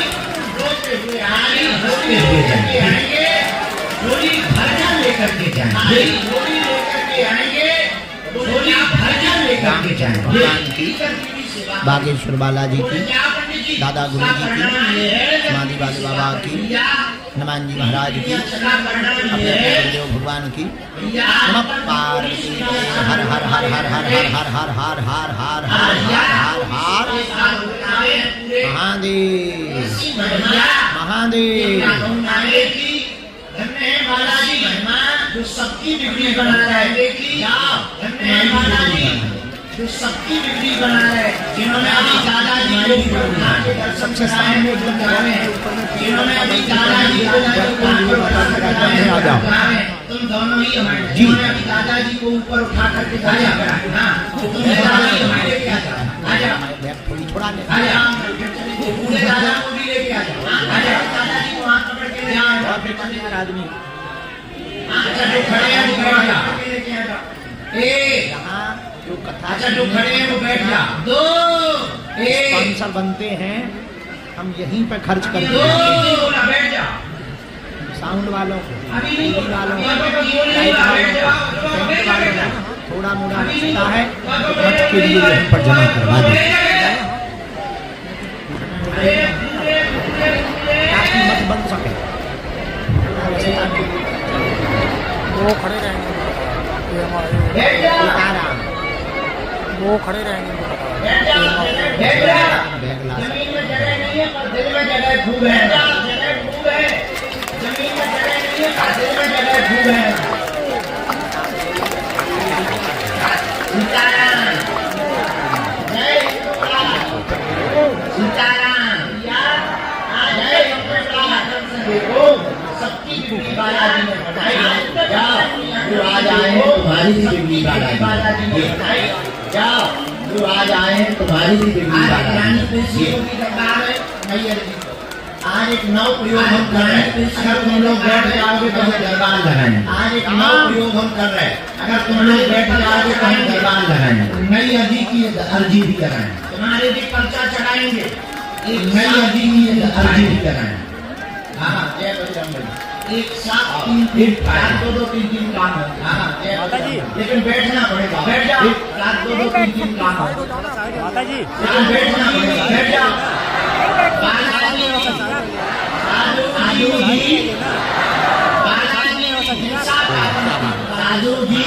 रोते हुए आएंगे, हंसते हुए जाएंगे, झोली भरकर लेकर के जाएंगे, झोली लेकर के आएंगे, झोली भरकर लेकर के जाएंगे। बागेश्वर बालाजी की, दादा गुरु जी की, समाधि वाले बाबा की, हनुमान जी महाराज की, अपने गुरुदेव भगवान की। नमः पार्वती हर हर हर हर हर हर हर हर हर हर हर हर हर हर महादेव महादेव। धन्य है बालाजी महिमा जो सबकी बिगड़ी बना रहा है। धन्य है बालाजी जो सबकी बिगड़ी बना रहा है। जिन्होंने अभी दादाजी को उठा के दर्शन कराए, जिन्होंने अभी दादाजी को तुम दोनों ही हमारे, जिन्होंने अभी दादाजी को ऊपर उठा करके गाया, तुम दोनों ही हमारे लेके आ जाओ, आ जाओ थोड़ी थोड़ा ले, आ जाओ पूरे दादा को भी लेके आ जाओ, आ जाओ दादाजी को हाथ पकड़ के ले आओ। आदमी अच्छा जो खड़े हैं वो बैठ जा, यहाँ जो कथा, अच्छा जो खड़े हैं वो बैठ जा। दो स्पॉन्सर बनते हैं हम यहीं पे खर्च करते हैं। बैठ जा, साउंड वालों को, टीवी वालों को, थोड़ा मोड़ा मिलता है खर्च के लिए यहाँ पर जमा करवा दें ताकि मत बन सके। वो खड़े रहेंगे, वो खड़े रहेंगे। जमीन में जगह नहीं है पर दिल में जगह खूब है, जगह खूब है। जमीन में जगह नहीं है पर दिल में जगह खूब है। सीताराम जय सीताराम यार जय देखो सबकी बिगड़ी बालाजी ने बताई। जाओ जो आज आए हैं तुम्हारी सी बिगड़ी बालाजी ने बताई। जाओ जो आज आए हैं तुम्हारी सी बिगड़ी बालाजी की दरबार है मैयर जी। आज एक नव प्रयोग हम कर रहे हैं, अगर तुम लोग बैठ जाओगे तो हम दरबार लगाएंगे। आज एक नव प्रयोग हम कर रहे हैं, अगर तुम लोग बैठ जाओगे तो हम दरबार लगाएंगे। नई अर्जी की अर्जी भी कराएंगे, तुम्हारे भी पर्चा चढ़ाएंगे, एक नई अर्जी की अर्जी भी कराएंगे। हाँ जय बजरंगबली। एक साथ तीन दिन दो तीन दिन काम है। हाँ लेकिन बैठना पड़ेगा, बैठ जाओ। रात दो तीन दिन काम है माता जी, लेकिन बैठना पड़ेगा, बैठ जाओ। साधु जी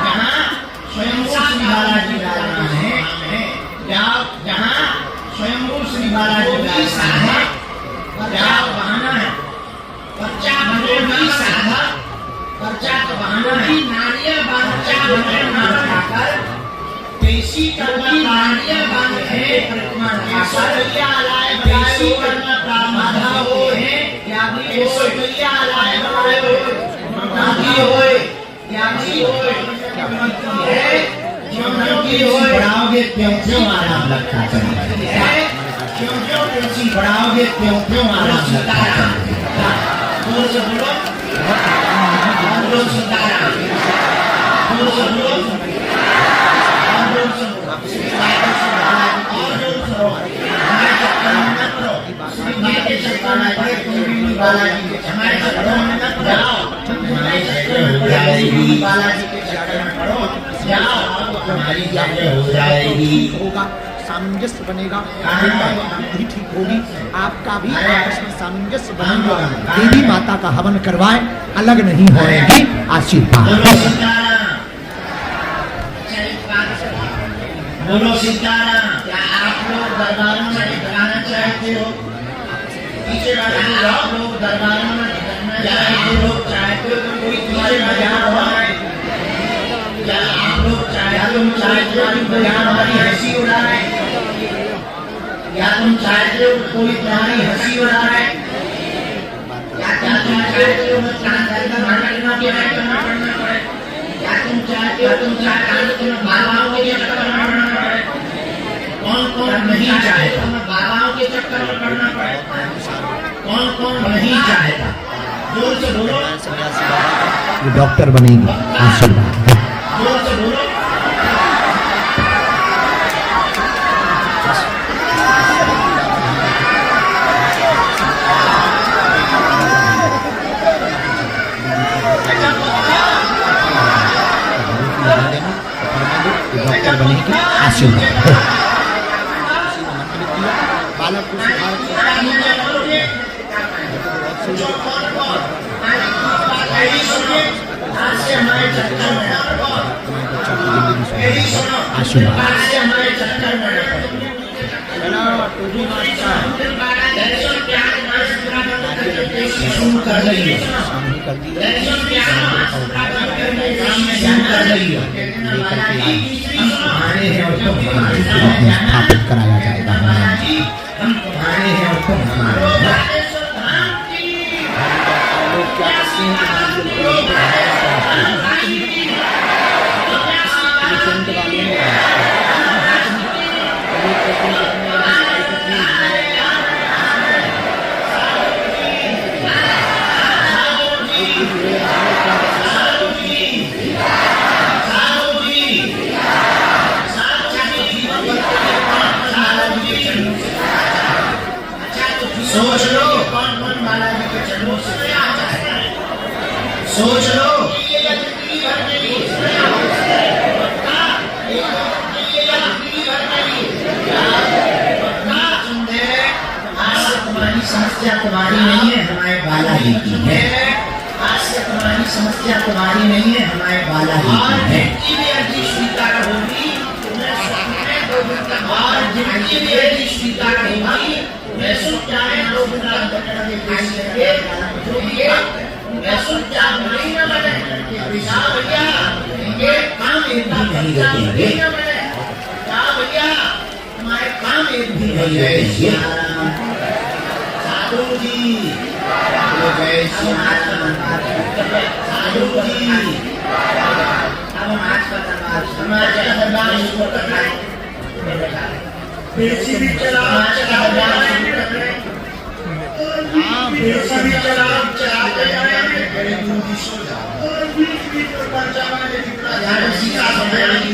यहाँ स्वयंभू श्री बालाजी विराजमान है। जाओ जहाँ स्वयंभू श्री बालाजी विराजमान है, जाओ बहाना है पर्चा बनेगी साधक, पर्चा तो बहाना है। नारियल पर्चा बने बनाकर पेशी करना, नारियल बांध है प्रतिमा सैया लाए पेशी करना प्रारंभ हो है या भी सैया लाए बनाए हो नादी होए या भी होए है क्यों बढ़ाओगे क्यों आराम लगता है, क्यों पेशी बढ़ाओगे क्यों आराम लगता है। बोलो सीताराम, बोलो होगा, सामंजस्य बनेगा, भी ठीक होगी, आपका भी आपस में सामंजस्य बनेगा। देवी माता का हवन करवाए, अलग नहीं होएगी आशीर्वाद। बोलो सीताराम। क्या आप लोग दरबारों में टिकाना चाहते हो, पीछे वाले आप लोग दरबारों में टिकाना चाहते हो, कोई तुम्हारे मजाक उड़ाए, या आप लोग चाहते हो कोई हमारी हंसी उड़ाए, या तुम चाहते हो कोई तुम्हारी हंसी उड़ाए, या तुम चाहते हो या तुम चाहते हो तुम्हें बाबाओं के चक्कर में पड़ना पड़े। कौन कौन नहीं चाहेगा बाबाओं के चक्कर में पड़ना पड़े? कौन कौन नहीं चाहेगा? जोर से बोलो। ये डॉक्टर बनेगी, आशीर्वाद। जोर से बोलो। डॉक्टर बनेगी, आशीर्वाद। बालक को स्थापित कराया जाएगा। हम तुम्हारे हैं और तुम हमारे। सोच लो कौन कौन बालाजी के चरणों से सोच लो। आज से तुम्हारी समस्या तुम्हारी नहीं है, हमारे बालाजी की है। आज से तुम्हारी समस्या तुम्हारी नहीं है, हमारे बालाजी की है। जिनकी स्वीकार होगी और जिनकी भी अर्जी स्वीकार होगी वैसे चाहे लोग जो भी वैसे चाहे नहीं न बने भैया ये काम एक भी नहीं रुकेंगे। भैया हमारे काम एक भी नहीं रुकेंगे। साधु जी जय श्री राम। साधु जी अब हम आज का दरबार समाज का दरबार शुरू कर रहे हैं। बेसी भी चलाओ चलाओ बेसी भी चलाओ चलाते जाएंगे। मेरे गुरु जी सो जाओ और बीच में पंचावा ने जितना यार सीता सम्मेलन की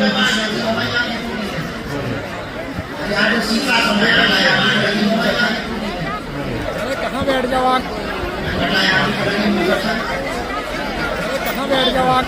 यार सीता सम्मेलन आया कहाँ बैठ जाओ आप? कहाँ बैठ जाओ आप?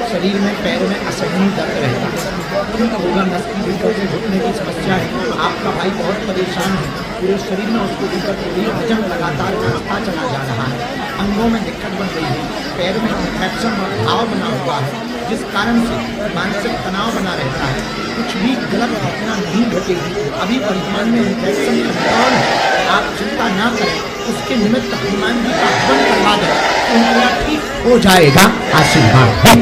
शरीर में पैर में असहनीय दर्द रहता है। होगा नस की भीतर से घुटने की समस्या है। आपका भाई बहुत परेशान है। पूरे शरीर में उसको दिक्कत हो रही है। वजन लगातार बढ़ता चला जा रहा है। अंगों में दिक्कत बन रही है। पैर में इन्फेक्शन और घाव बना हुआ है, जिस कारण से मानसिक तनाव बना रहता है। कुछ भी गलत घटना नहीं घटेगी। अभी वर्तमान में इन्फेक्शन कंट्रोल है। आप चिंता ना करें, उसके निमित्त हनुमान जी का हवन करवा दें, उनका ठीक हो जाएगा। आशीर्वाद है।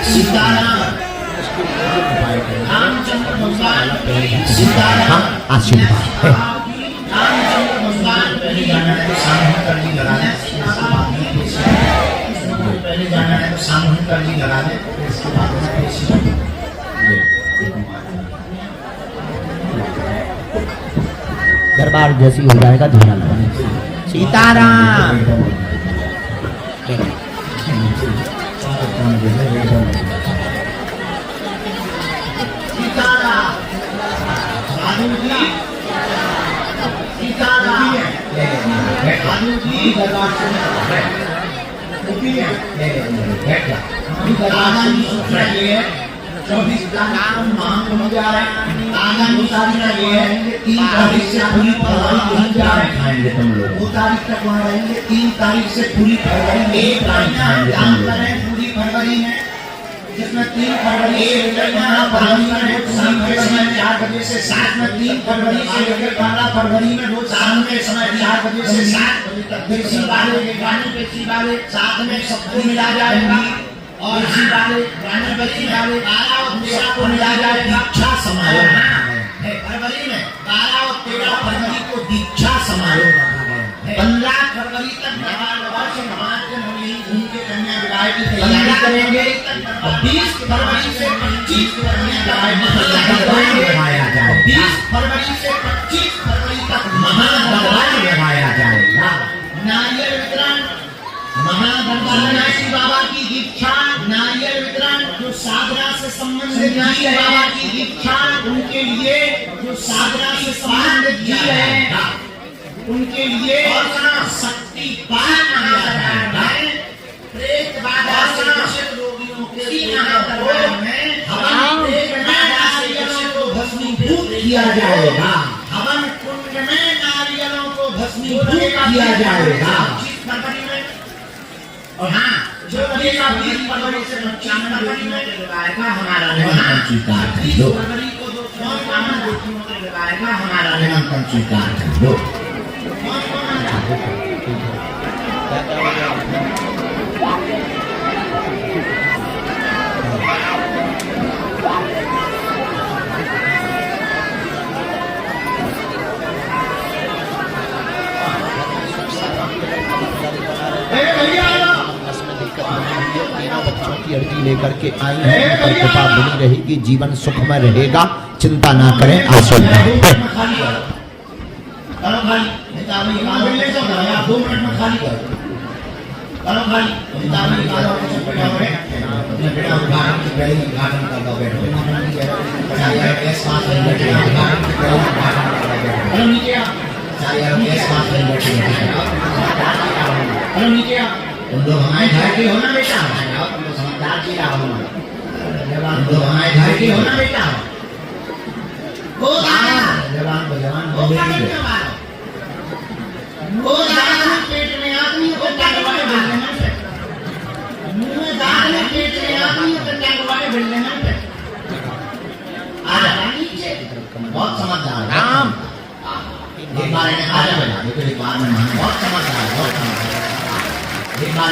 सीताराम रामचंद्र भगवान सीताराम आशीर्वाद रामचंद्र भगवान पहले जाना है तो सामूहिक करनी लगा दे, पहले जाना है तो सामूहिक करनी लगा दे, इसके बाद दरबार जैसी हो जाएगा धोना लगा। सीताराम चौबीस का नाम मांग हो जा रहा है, आगामी तारीख का ये है 3 तारीख से पूरी फरवरी 2000 खाएंगे तुम लोग, 2 तारीख तक वहाँ रहेंगे, 3 तारीख से पूरी फरवरी 1 महीना काम करें पूरी फरवरी में, जिसमें 3 फरवरी से लेकर फरवरी में शाम के समय 4 बजे से 7 में 3 फरवरी से लेकर 12 फरवरी में रोज शाम के समय 4 बजे से 7 बजे तक देसी वाले गाने पेशी वाले साथ में सबको मिला जाएगा और इसी वाले गाने पेशी वाले 12 और 13 को मिला जाएगा दीक्षा समारोह है फरवरी में, 12 और 13 फरवरी को दीक्षा समारोह है, 15 फरवरी तक घूम के कन्या विवाह की तैयारी करेंगे और 20 फरवरी से 25 कन्या विवाह जाएगा, 20 फरवरी से 25 फरवरी तक महादरबार लगाया जाएगा, नारियल वितरण महादरबार बाबा की दीक्षा, नारियल वितरण जो साधना से संबंधित नारियल बाबा की दीक्षा, उनके लिए जो साधना से संबंधित जी है उनके लिए शक्ति पाठ प्रेत बाधा से ग्रसित रोगियों के लिए हवन को भस्मीभूत किया जाएगा, हवन कुंड में नारियलों को भस्मीभूत किया जाएगा और हाँ जो लगेगा 20 फरवरी से 25 फरवरी में लगाएगा हमारा निमंत्रण स्वीकार कर लो, 20 फरवरी को जो कौन कौन बेटियों में लगाएगा हमारा निमंत्रण स्वीकार कर लो, की अर्जी लेकर के आई है, पर कृपा बनी रहेगी, जीवन सुखमय रहेगा, चिंता ना करें, आशीर्वाद तुम लोग हमारे घर के हो ना बेटा, तुम लोग समझदार जी रहो, तुम लोग हमारे घर के हो ना बेटा, वो जवान को जवान वो पेट में आदमी को टंगवाए बिल्ले में, मुंह में दांत में पेट में आदमी को टंगवाए बिल्ले में, आ नीचे बहुत समझदार राम एक बार ने आ जा बेटा, देखो एक बार में बहुत समझदार, बहुत समझदार एक बार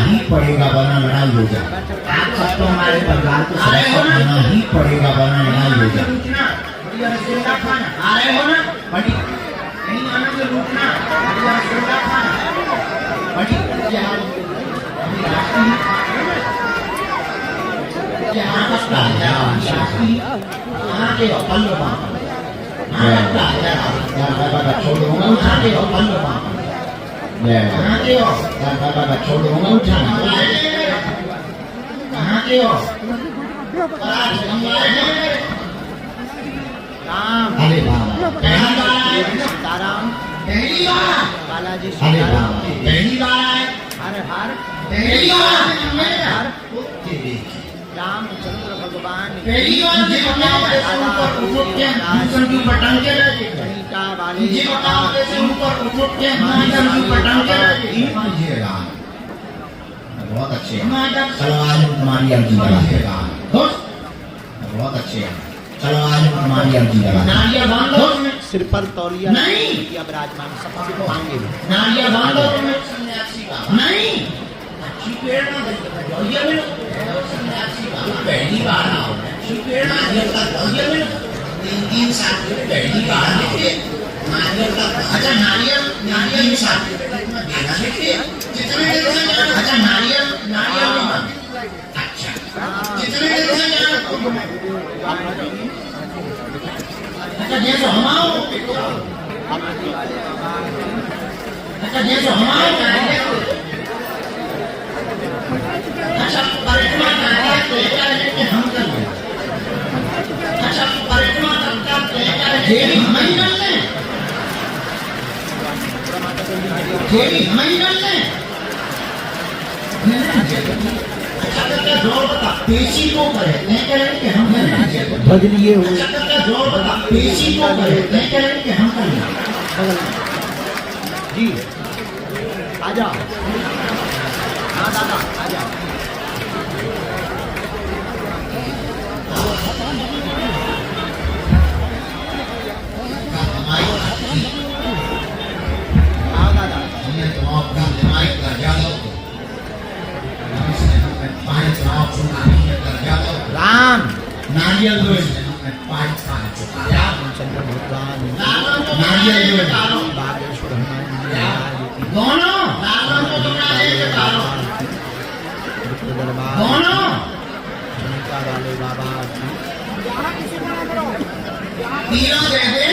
ही पड़ेगा वरना लड़ाई हो जाए, आप सबको हमारे परिवार को समझना ही पड़ेगा वरना लड़ाई हो जाए, आ रहे हो ना बड़ी नहीं आना तो रुकना, बड़ी सीताराम पहली बार बालाजी अरे सीताराम बाप, की पहली बार आए हर हर पहली बार हर ओके देखिए रामचंद्र भगवान की पहली बार ये बताओ कैसे ऊपर उठ के दूसरे के ऊपर टांग के रह गए गीता वाले ये बताओ कैसे ऊपर उठ के दूसरे के ऊपर टांग के रह गए ये राम बहुत अच्छे हैं चलो आज तुम्हारी अर्जी करा दोस्त बहुत अच्छे हैं चलो आज तुम्हारी अर्जी करा नारियल बांधो सिर पर तौलिया नहीं। या विराजमान सबसे मांगे नारियल बांधो तुम्हें सन्यासी का नहीं अच्छी पेड़ ना दौड़िया में सन्यासी का पहली बार आओ अच्छी पेड़ नारियल का दौड़िया में 3 साल पहली बार देखिए नारियल का अच्छा नारियल 3 साल देना देखिए कितने दिन से जाना अच्छा नारियल नहीं अच्छा कितने दिन से जाना अच्छा जैसे हम आओ अच्छा जैसे हम आओ अच्छा परिक्रमा करते हैं हम कर लें अच्छा परिक्रमा करते हैं हम ही कर लें हम ही कर लें जोर बता पेशी को करे नहीं करें कि हम करें भजनिए हुए जोर बता पेशी को करे नहीं करें कि हम करें जी आ जाओ हाँ दादा आ जाओ आओ दादा हमने तो आपका दिमाग का ज्यादा राम नारियल दो पाँच चंद्र भगवान नारियल दो बागेश्वर दोनों दोनों वाले बाबा तीनों दे दे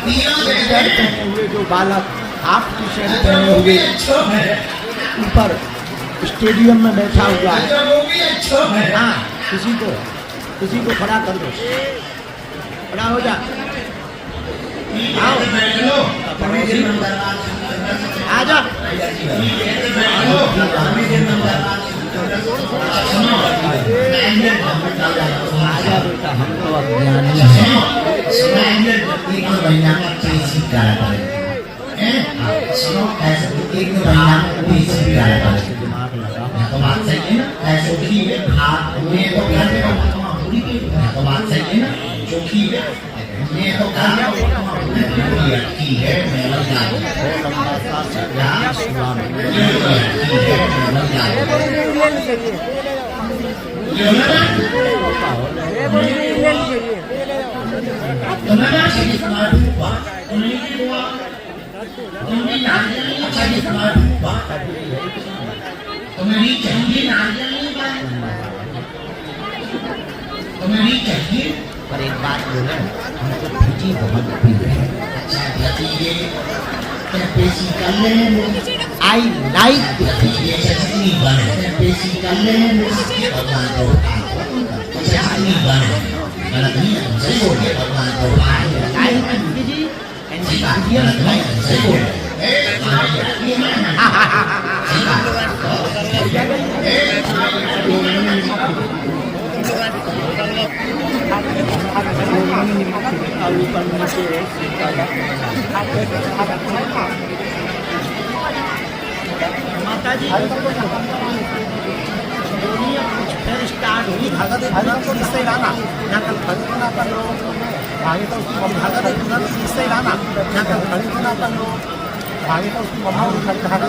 तीनों दे दे पहने हुए जो बालक हाफ टी शर्ट पहने हुए अच्छा है ऊपर स्टेडियम में बैठा हुआ है अच्छा वो भी अच्छा है हाँ किसी को खड़ा कर दो खड़ा हो जा आओ बैठ लो आ जा आजा बेटा हम तो अज्ञानी हैं एक महीना का पेशी करा करें सुनो ऐसे एक महीना का पेशी करा करें दिमाग लगा तो बात सही है ना ऐसे की हाथ में तो घर में पूरी की तो बात सही है ना चौकी में ये तो घर में पूरी की है मैं लग तुम्हें चाहिए नारियल तुम्हें चाहिए पर एक बात बोले हमको भीजी बहुत प्रिय है अच्छा भतीजे क्या पेशी कर ले आई लाइक ये चटनी बने पेशी कर ले भगवान को चटनी बने गलत नहीं है सही बोल रहे भगवान को like bhaji and Indian like सही बोल रहे माता जी कुछ फिर स्टार्ट हुई भगत इससे लाना यहाँ कल खरीद ना कर लो आगे तो उसकी भगत तुरंत इससे लाना यहाँ कल खरीद ना कर लो आगे तो उसकी मम्मा तुरंत वजह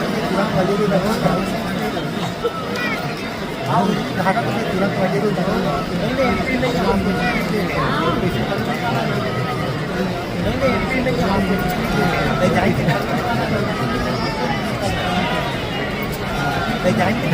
आओ धागा तो तुरंत वजह ले जाएंगे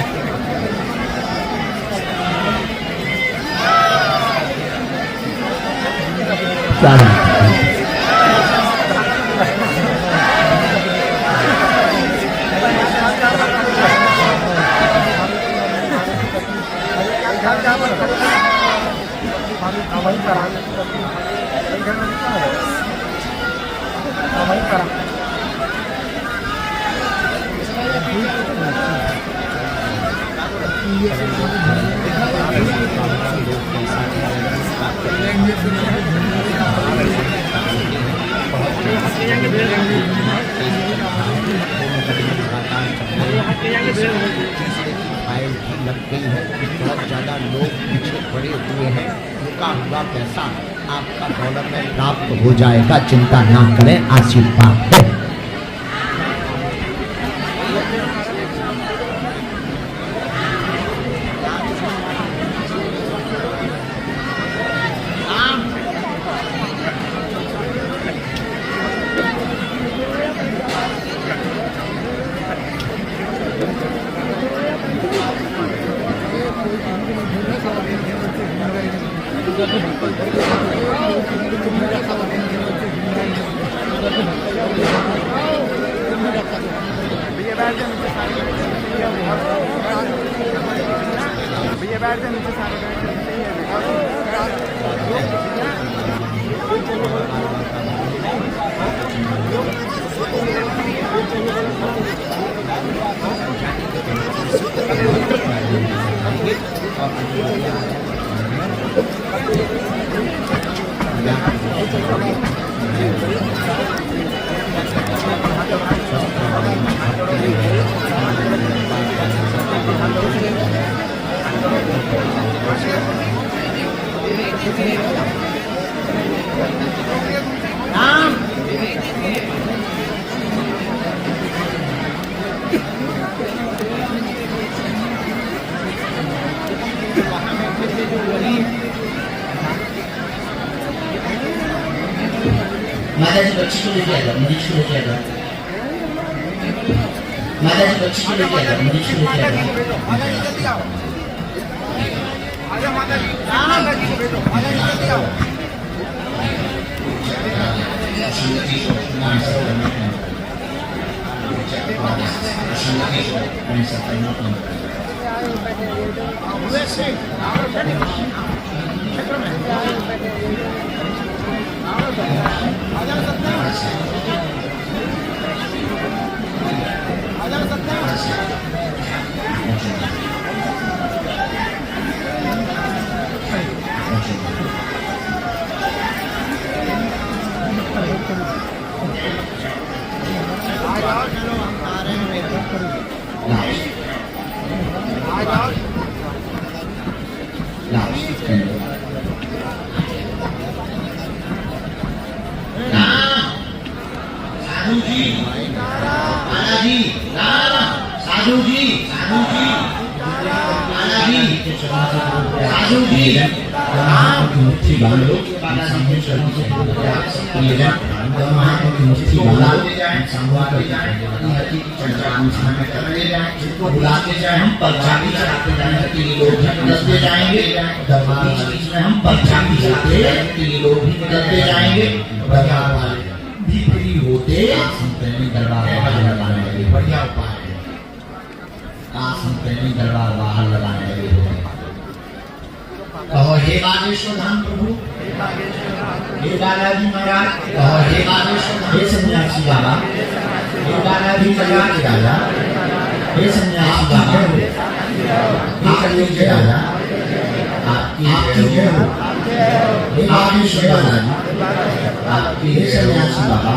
वही फाइल लग गई है, बहुत ज्यादा लोग पीछे पड़े हुए हैं, रुका हुआ पैसा आपका डॉलर में प्राप्त हो जाएगा, चिंता ना करें, आशीर्वाद है। माता जी बच्ची को लेके आएगा, मरीज को लेके आएगा। माता जी बच्ची को लेके आएगा, मरीज को लेके आएगा। साधु जी, साधु जी, बालाजी, साधु जी, मुट्ठी बांध लो, सामने चरणों से मुट्ठी बांध बुलाते जाए, हम परछाई चढ़ाते जाएंगे कि लोग भी निकलते जाएंगे, बीच में हम परछाई चढ़ाते कि लोग भी निकलते जाएंगे, भी फ्री होते दरबार लगाने, बढ़िया उपाय है। दरबार बाहर लगाने लगे। कहो हे बागेश्वर धाम प्रभु, हे बालाजी महाराज, कहो हे बागेश्वर धाम, हे सन्यासी बाबा, हे बालाजी महाराज राजा, हे सन्यासी बाबा, हे कलयुग के राजा, आपकी जय हो। हे बागेश्वर बालाजी, आपकी हे सन्यासी बाबा,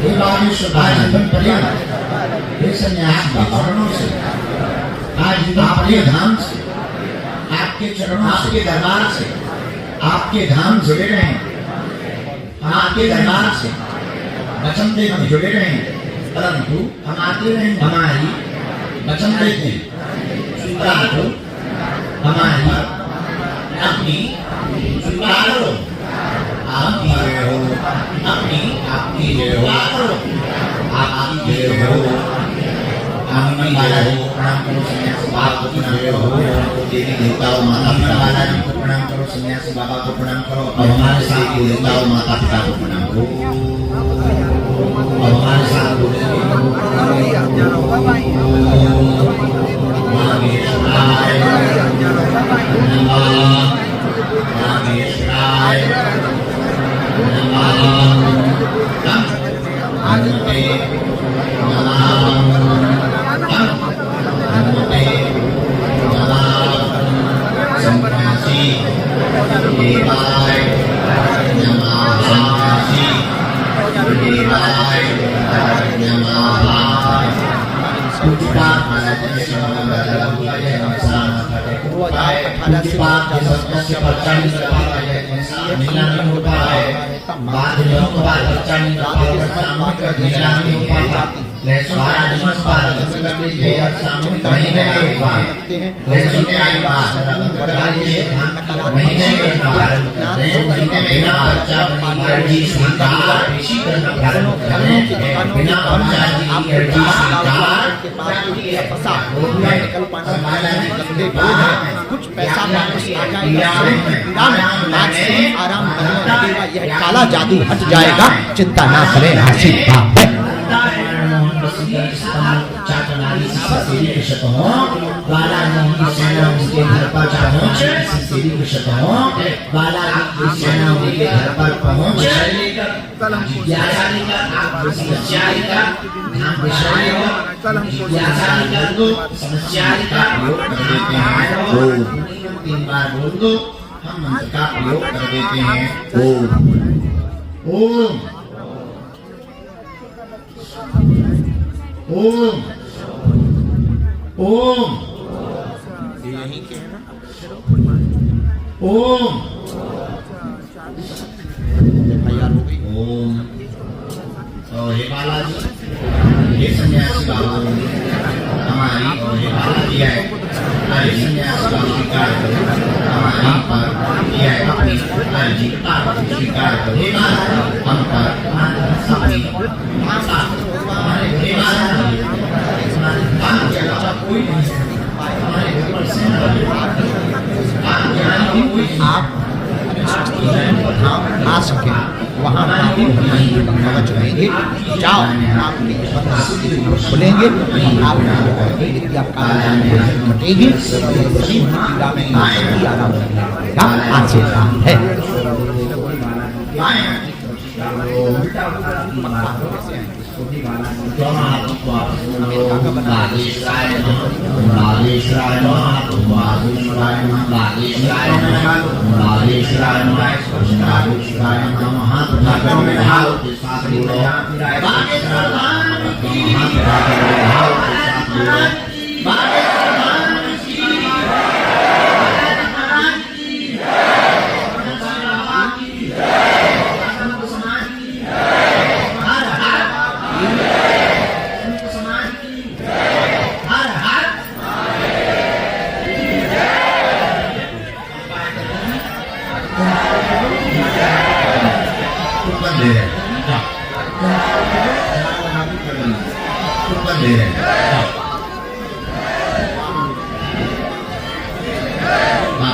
हे बागेश्वर बालाजी, हे सन्यासी बाबा, आज आपके धाम से, आपके चरणों, आपके दरबार से, आपके धाम जुड़े रहे, आपके दरबार से वचन देते जुड़े रहे, परंतु हम आते रहे, हमारी वचन देते, परंतु हमारी अपनी स्वीकार करो, आपकी जय हो, अपनी आपकी जय हो, आपकी जय हो, आमी बालाजी को प्रणाम करो, सन्यासी बाबा को जय हो, देवी देवताओं माता पिता बालाजी को प्रणाम करो, सन्यासी बाबा को प्रणाम करो, और हमारे साथ के देवताओं माता पिता को प्रणाम करो, और हमारे साथ कुछ पैसा वापस आ जाएगा, आराम लगेगा, यह काला जादू हट जाएगा, चिंता ना करें, आशीर्वाद है। बाला की सेना उनके घर पर पहुंच, बाला की सेना उनके घर पर पहुंच, जिज्ञासा लेकर समस्या लेकर ध्यान विषय लेकर जिज्ञासा लेकर दो समस्या लेकर प्रयोग कर देते हैं। 3 बार बोल दो, हम मंत्र का प्रयोग कर देते हैं। ओम ओम ओम यही के है ना, ओम तैयार हो गई। ओम और हे बालाजी, हे सन्यासी बाबा, हमारी और हे बालाजी है, हमारे सन्यासी बाबा स्वीकार करो, हमारी पर यह है अपनी अर्जी स्वीकार करो। हे बालाजी, हम पर अपनी भाषा हमारे हे बालाजी, हमारे बात के अलावा कोई नहीं है, हमारे ऊपर से आप आ सके वहाँ कवच रहेंगे, जाओ आप खुलेंगे, आप विद्या मटेगी, आराम लगेगा, आशीर्वाद है।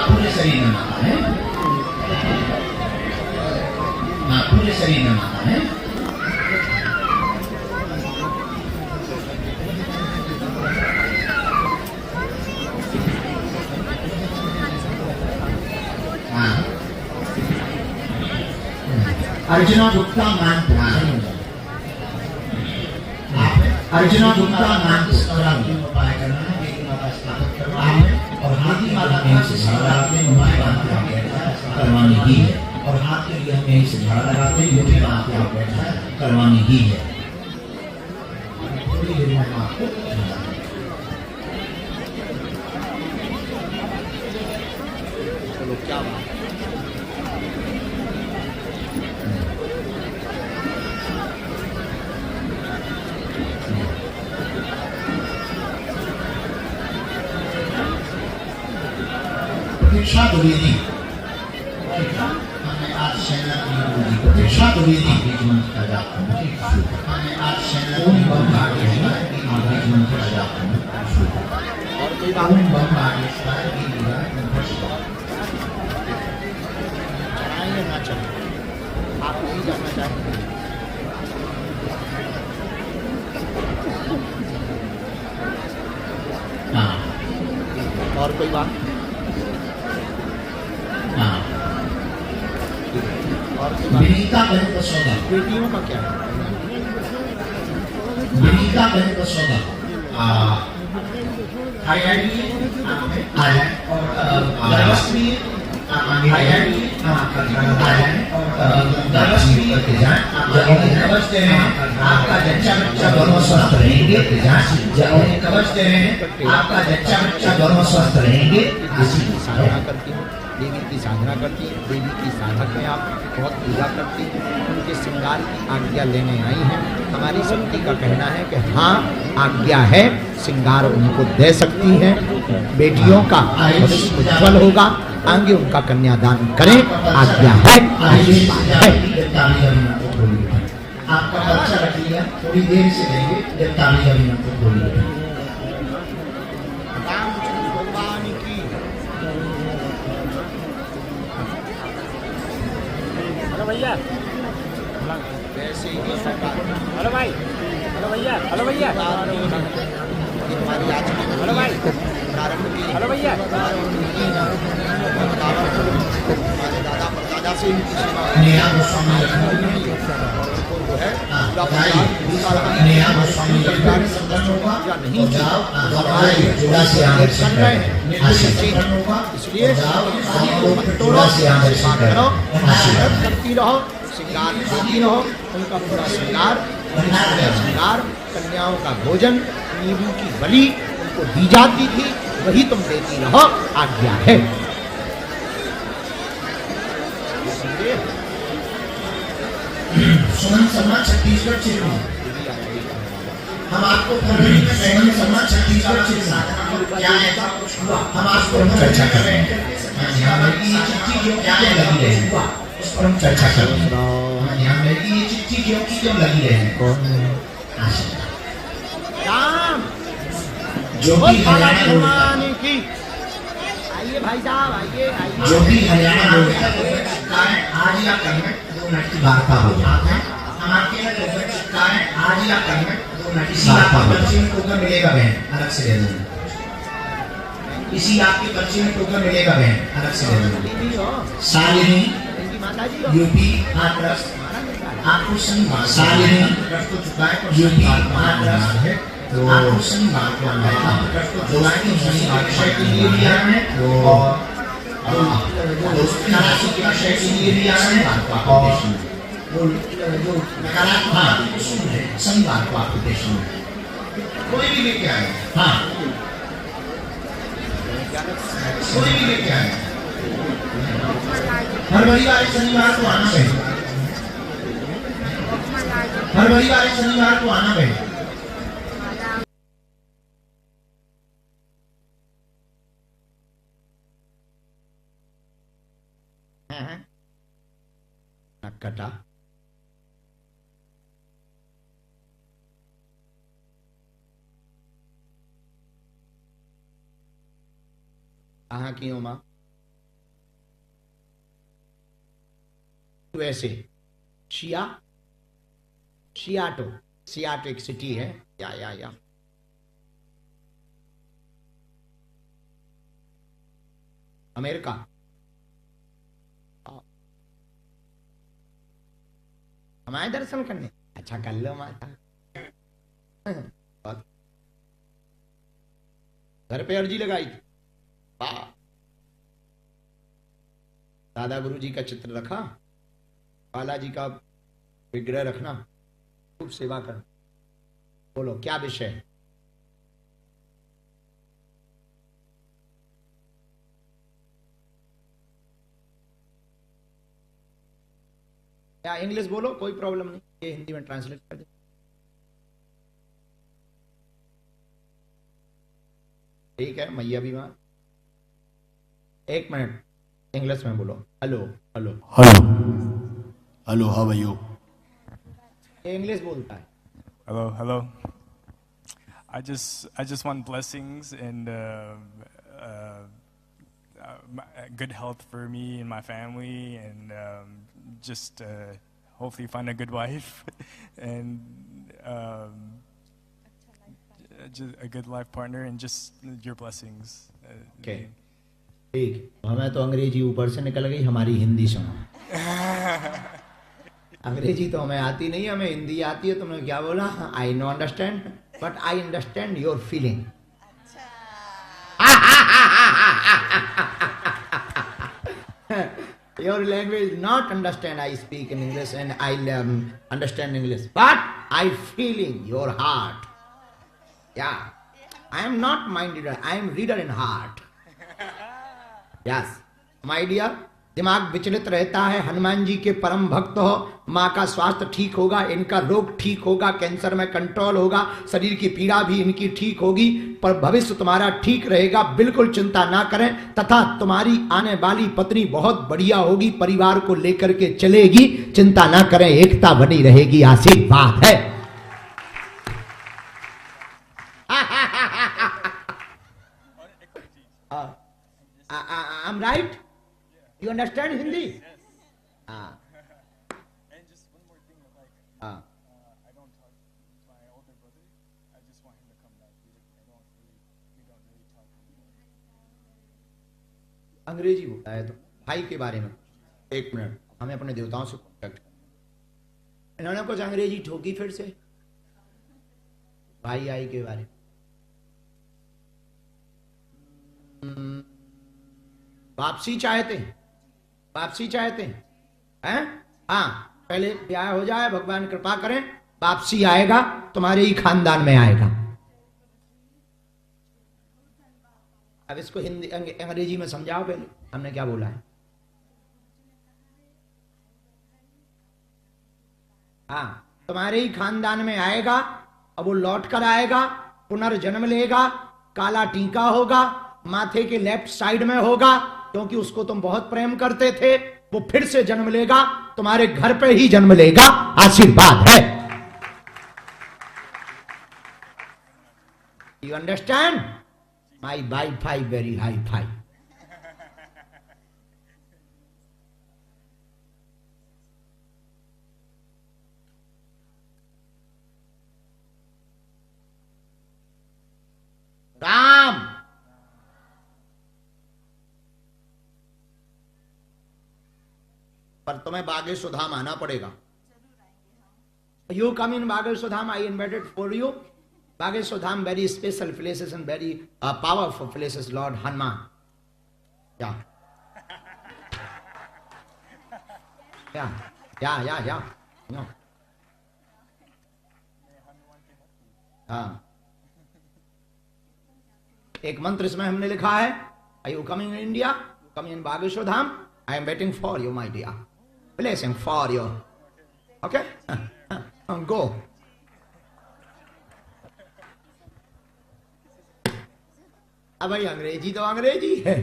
पूरे शरीर में माता है, पूरे शरीर में माता है। अर्जुना गुप्ता मान अर्जुना गुप्ता मान उपाय करना है, स्थापित करना है और हाथी माता में से झाड़ा लगाते हैं, मुंह करवानी ही है और हाथ के लिए हम यहीं से झाड़ा लगाते हैं, मुंह बना के आप बैठा है करवानी ही है। थोड़ी देर में हम आपको चलो क्या बात प्रतीक्षा द्विवेदी, हमने आज सेना की प्रतीक्षा द्विवेदी बीज मंत्र का जाप करना, हमने आज सेना ओम बम भाग्य है बीज मंत्र का जाप करना और कोई ओम बम भाग्य चढ़ाएंगे ना चढ़े, आप नहीं जाना चाहेंगे। और कोई बात विनीता बहन का सौदा, बेटियों का क्या है? विनीता बहन का सौदा थाईलैंड और आप आगे आ जाए, आपका ध्यान आ जाए और कवच भी करके जाए। जब उन्हें कवच दे रहे हैं आपका जच्चा बच्चा दोनों स्वस्थ रहेंगे। जब उन्हें कवच दे रहे हैं आपका जच्चा बच्चा दोनों स्वस्थ रहेंगे। साधना करती हूँ, देवी की साधना करती हूँ, देवी की साधक में आप बहुत पूजा करती हूँ, उनके श्रृंगार की आज्ञा लेने आई हैं। हमारी शक्ति का कहना है कि हाँ आज्ञा है, श्रृंगार उनको दे सकती हैं। बेटियों का भविष्य उज्ज्वल होगा, आगे उनका कन्यादान करें, आज्ञा है, आशीर्वाद है। आपका बच्चा रख लिया, थोड़ी देर से देंगे जब ताली जमीन को खोलिए। वैसे ही हेलो भाई, हेलो भैया, हेलो भैया, हमारी आज की हेलो भाई प्रारंभ की हेलो भैया हमारे दादा परदादा से नया गोस्वामी है नया गोस्वामी होगा नहीं जाओ जुड़ा से आगे चल रहे हैं होगा, इसलिए जुड़ा से आगे करो, करती रहो, श्रृंगार देती रहो, उनका पूरा श्रृंगार, कन्याओं का भोजन, नींबू की बलि उनको दी जाती थी, वही तुम देती रहो, आज्ञा है। सुमन सम्मान छत्तीसगढ़ चिन्ह, हम आपको फरवरी में सुमन सम्मान छत्तीसगढ़ चिन्ह क्या है हम आपको चर्चा कर रहे हैं। ये चिट्ठी जो क्या है लगी रही उस पर हम चर्चा कर रहे हैं। ये चिट्ठी क्यों लगी रही राम जो भी हरियाणा की आइए भाई साहब, आइए आइए। जो भी हरियाणा लोग हैं आज या कल में 2 मिनट की वार्ता हो जाती है। हम आपके यहाँ लोग हैं आज या कल में 2 मिनट इसी आपके पर्ची में टोकन मिलेगा बहन, अलग से दे दूंगा। इसी आपके पर्ची में टोकन मिलेगा बहन, अलग से दे दूंगा। शालिनी यूपी हाथरस आपको शनिवार शालिनी तो चुका है यूपी हाथरस है तो आपको शनिवार को आना है तो जुलाई के शनिवार विषय के लिए भी आना है और दोस्तों राशि के विषय के लिए भी आना है और जो नकारात्मक शनिवार को आपको देश में कोई भी लेके आए। हाँ कोई भी लेके आए, हर रविवार शनिवार को आना है, हर रविवार शनिवार को आना है। कटा कहाँ की हो माँ? वैसे सियाटो एक सिटी है या अमेरिका। हमारे दर्शन करने अच्छा कर लो माता। घर पे अर्जी लगाई थी, दादा गुरु जी का चित्र रखा, बालाजी का विग्रह रखना, खूब सेवा कर। बोलो क्या विषय है? या इंग्लिश बोलो, कोई प्रॉब्लम नहीं, ये हिंदी में ट्रांसलेट कर दे। ठीक है मैया भी मां, 1 मिनट इंग्लिश में बोलो। Hello hello hello hello, how are you? English बोलता है। Hello, hello. I just want blessings and good health for me and my family, and just hopefully find a good wife and just a good life partner, and just your blessings. Okay. ठीक, हमें तो अंग्रेजी ऊपर से निकल गई, हमारी हिंदी सुनो। अंग्रेजी तो हमें आती नहीं, हमें हिंदी आती है। तुमने क्या बोला? I know understand but I understand your feeling. Your language not understand. I speak in English and I understand English, but I feeling your heart. Yeah, I am not mind reader. I am reader in heart. Yes, my dear. दिमाग विचलित रहता है, हनुमान जी के परम भक्त हो, माँ का स्वास्थ्य ठीक होगा, इनका रोग ठीक होगा, कैंसर में कंट्रोल होगा, शरीर की पीड़ा भी इनकी ठीक होगी, पर भविष्य तुम्हारा ठीक रहेगा, बिल्कुल चिंता ना करें। तथा तुम्हारी आने वाली पत्नी बहुत बढ़िया होगी, परिवार को लेकर के चलेगी, चिंता ना करें, एकता बनी रहेगी, आशीर्वाद है। I'm right? You understand Hindi? Ah. And just one more thing, like, Ah. I don't talk to my older brother. I just want him to come back. We don't really talk. अंग्रेजी बोलता है तो भाई के बारे में। एक मिनट, हमें अपने देवताओं से कॉन्टेक्ट करना। इन्होंने कुछ अंग्रेजी ठोकी फिर से भाई आई के बारे में। वापसी चाहते हैं, वापसी चाहते हैं? हाँ, पहले ब्याह हो जाए, भगवान कृपा करें, वापसी आएगा, तुम्हारे ही खानदान में आएगा। अब इसको हिंदी अंग्रेजी में समझाओ पहले, हमने क्या बोला है। हाँ, तुम्हारे ही खानदान में आएगा, अब वो लौट कर आएगा, पुनर्जन्म लेगा, काला टीका होगा, माथे के लेफ्ट साइड में होगा, क्योंकि उसको तुम बहुत प्रेम करते थे, वो फिर से जन्म लेगा, तुम्हारे घर पे ही जन्म लेगा, आशीर्वाद है। You understand? My wifi very hifi. Ram पर तुम्हें बागेश्वर धाम आना पड़ेगा। You come in Bageshwar Dham, I invited for you. Bageshwar Dham very special places and very powerful places, lord Hanuman. Yeah हाँ, एक मंत्र इसमें हमने लिखा है, I you coming in India, you coming in Bageshwar Dham, I am waiting for you my dear, blessing for you. Okay? Go. अब भाई अंग्रेजी तो अंग्रेजी है।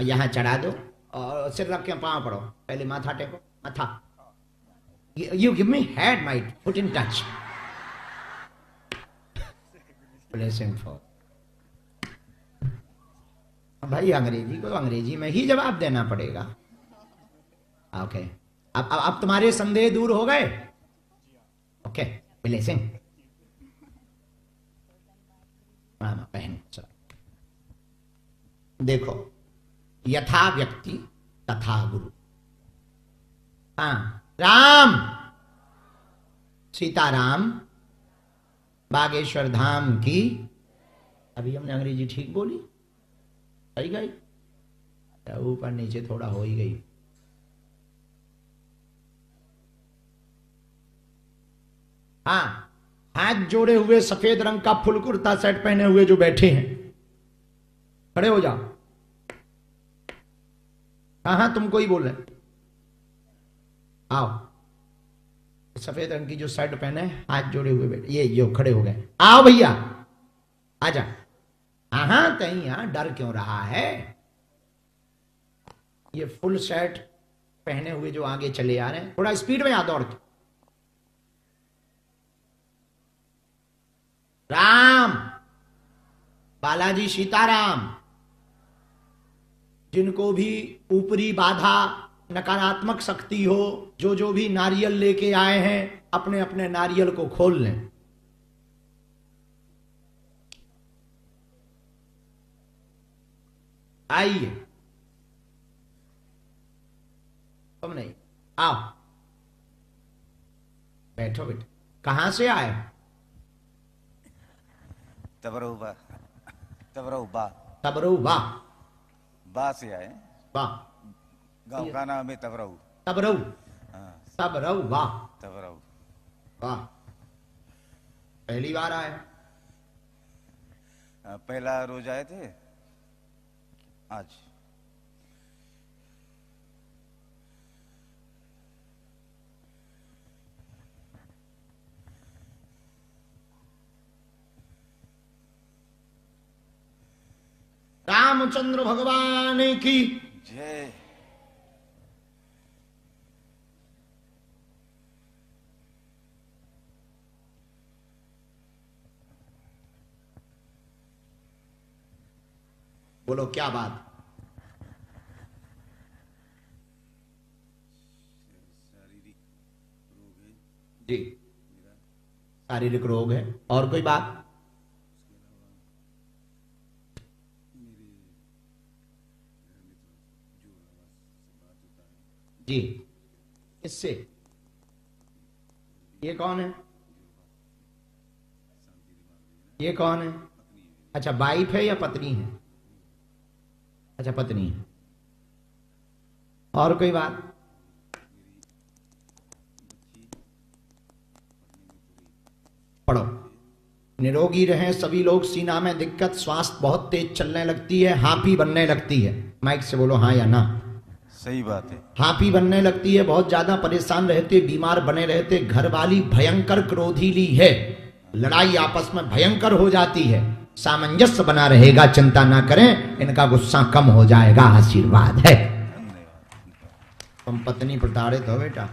यहाँ चढ़ा दो और सिर रख के पाँव पड़ो, पहले माथा टेको, माथा। You give me head, my foot in touch. Blessing for. भाई अंग्रेजी को अंग्रेजी में ही जवाब देना पड़ेगा। ओके, अब तुम्हारे संदेह दूर हो गए। Okay, blessing. बहन देखो, यथा व्यक्ति तथा गुरु। हाँ, राम सीताराम बागेश्वर धाम की। अभी हमने अंग्रेजी ठीक बोली, सही गई, ऊपर नीचे थोड़ा हो ही गई। हाँ, हाथ जोड़े हुए, सफेद रंग का फुल कुर्ता सेट पहने हुए जो बैठे हैं, खड़े हो जाओ। हाँ, तुमको ही बोल रहे, आओ। सफेद रंग की जो शर्ट पहने, हाथ जोड़े हुए बैठे, ये जो खड़े हो गए, आओ भैया, आजा। हाँ, कहीं यहाँ डर क्यों रहा है? ये फुल शर्ट पहने हुए जो आगे चले आ रहे हैं, थोड़ा स्पीड में आ दौड़ के। राम बालाजी सीताराम, जिनको भी ऊपरी बाधा, नकारात्मक शक्ति हो, जो भी नारियल लेके आए हैं, अपने अपने नारियल को खोल लें। आइए, तुम नहीं, आओ, बैठो बेटे। कहां से आए? तबरूबा। बा से आए। वाह। गांव का नाम है तबराऊ। तबरऊ। हाँ, तबरऊ, वाह तबराऊ। वाह। पहली बार आए? पहला रोज आए थे आज। रामचंद्र भगवान की जय। बोलो क्या बात? जी, शारीरिक रोग है। और कोई बात? जी, इससे ये कौन है? ये कौन है? अच्छा, वाइफ है या पत्नी है? अच्छा, पत्नी है। और कोई बात? पढ़ो। निरोगी रहें सभी लोग। सीना में दिक्कत, स्वास्थ्य बहुत तेज चलने लगती है, हाफी बनने लगती है। माइक से बोलो हाँ या ना। सही बात है। हाफी बनने लगती है, बहुत ज्यादा परेशान रहते, बीमार बने रहते। घरवाली भयंकर क्रोधीली है, लड़ाई आपस में भयंकर हो जाती है। सामंजस्य बना रहेगा, चिंता ना करें, इनका गुस्सा कम हो जाएगा। आशीर्वाद है। तुम पत्नी प्रताड़ित हो बेटा?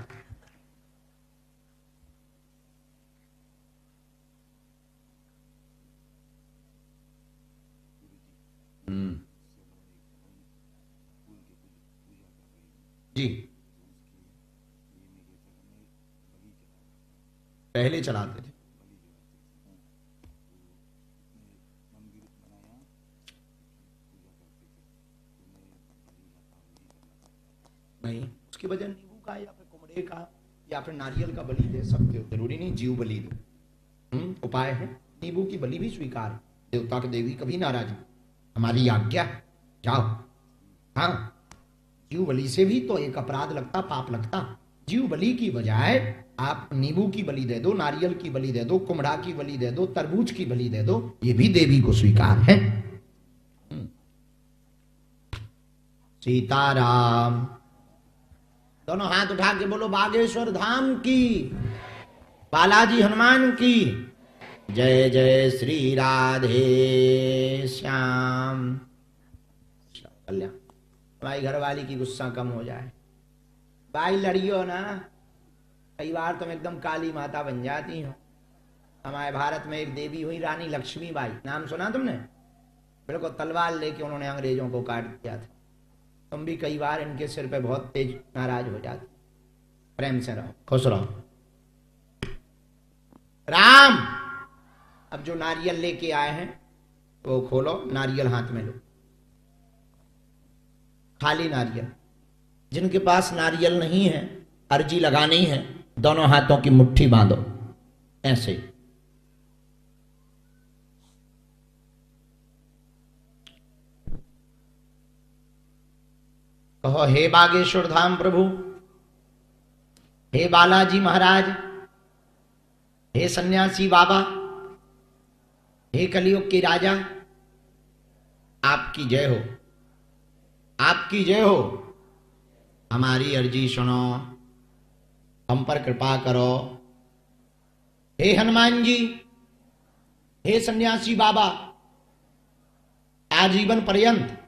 जी, पहले चलाते थे। नहीं, उसकी वजह नींबू का या फिर कुमड़े का या फिर नारियल का बलि दे सकते हो, जरूरी नहीं जीव बलि दो। उपाय है, नींबू की बलि भी स्वीकार है। देवता के देवी कभी नाराज नहीं, हमारी आज्ञा है, जाओ। हाँ, जीव बलि से भी तो एक अपराध लगता, पाप लगता। जीव बलि की बजाय आप नींबू की बलि दे दो, नारियल की बलि दे दो, कुमड़ा की बलि दे दो, तरबूज की बलि दे दो, ये भी देवी को स्वीकार है। सीताराम। दोनों हाथ उठा के बोलो बागेश्वर धाम की, बालाजी हनुमान की जय। जय श्री राधे श्याम। कल्याण। भाई घरवाली की गुस्सा कम हो जाए। भाई लड़ियो ना, कई बार तुम एकदम काली माता बन जाती हो। हमारे भारत में एक देवी हुई रानी लक्ष्मीबाई, नाम सुना तुमने? बिल्कुल तलवार लेके उन्होंने अंग्रेजों को काट दिया था। तुम भी कई बार इनके सिर पे बहुत तेज नाराज हो जाते। प्रेम से रहो, खुश रहो। राम, अब जो नारियल लेके आए हैं वो खोलो, नारियल हाथ में लो, खाली नारियल। जिनके पास नारियल नहीं है, अर्जी लगानी है, दोनों हाथों की मुट्ठी बांधो ऐसे। कहो, हे बागेश्वर धाम प्रभु, हे बालाजी महाराज, हे सन्यासी बाबा, हे कलियुग के राजा, आपकी जय हो, आपकी जय हो। हमारी अर्जी सुनो, हम पर कृपा करो। हे हनुमान जी, हे सन्यासी बाबा, आजीवन पर्यंत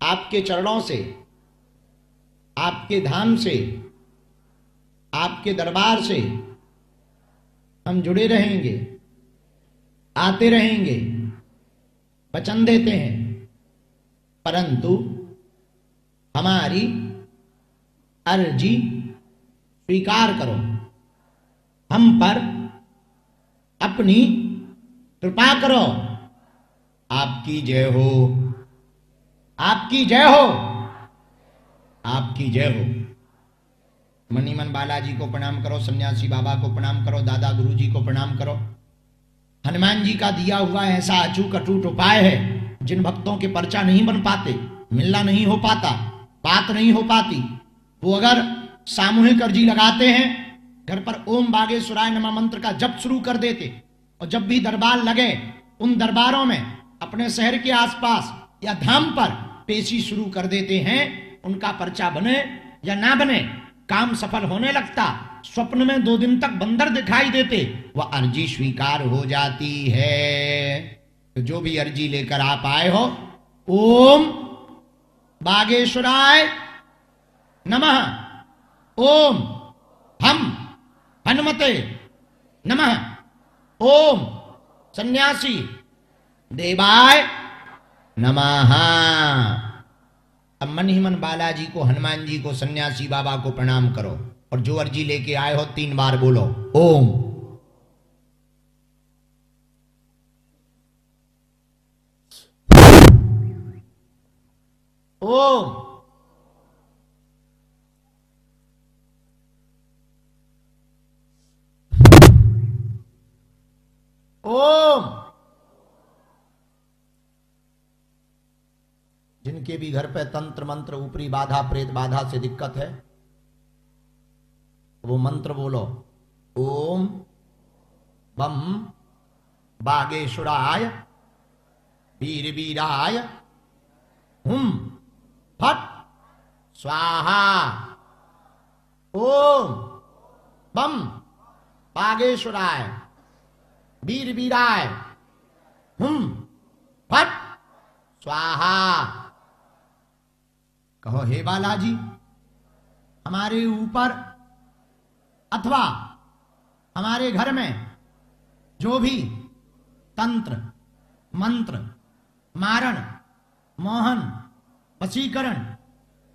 आपके चरणों से, आपके धाम से, आपके दरबार से हम जुड़े रहेंगे, आते रहेंगे, वचन देते हैं। परंतु हमारी अर्जी स्वीकार करो, हम पर अपनी कृपा करो। आपकी जय हो, आपकी जय हो, आपकी जय हो। मनी मन बालाजी को प्रणाम करो, सन्यासी बाबा को प्रणाम करो, दादा गुरुजी को प्रणाम करो। हनुमान जी का दिया हुआ ऐसा अचूक अटूट उपाय है जिन भक्तों के पर्चा नहीं बन पाते, मिलना नहीं हो पाता, बात नहीं हो पाती, वो अगर सामूहिक अर्जी लगाते हैं, घर पर ओम बागेश्वराय नमः मंत्र का जप शुरू कर देते और जब भी दरबार लगे उन दरबारों में अपने शहर के आसपास या धाम पर पेशी शुरू कर देते हैं, उनका पर्चा बने या ना बने काम सफल होने लगता। स्वप्न में 2 दिन तक बंदर दिखाई देते, वह अर्जी स्वीकार हो जाती है। तो जो भी अर्जी लेकर आप आए हो, ओम बागेश्वराय नमः, ओम हम हनुमते नमः, ओम सन्यासी देवाय नमः। अब मन ही मन बालाजी को, हनुमान जी को, सन्यासी बाबा को प्रणाम करो और जो अर्जी लेके आए हो 3 बार बोलो ओम। ओम। ओम। जिनके भी घर पे तंत्र मंत्र, ऊपरी बाधा, प्रेत बाधा से दिक्कत है, वो मंत्र बोलो ओम बम बागेश्वराय वीर वीराय हुम फट स्वाहा। ओम बम बागेश्वराय वीर वीराय हुम फट स्वाहा। कहो हे बालाजी, हमारे ऊपर अथवा हमारे घर में जो भी तंत्र मंत्र, मारण, मोहन, वशीकरण,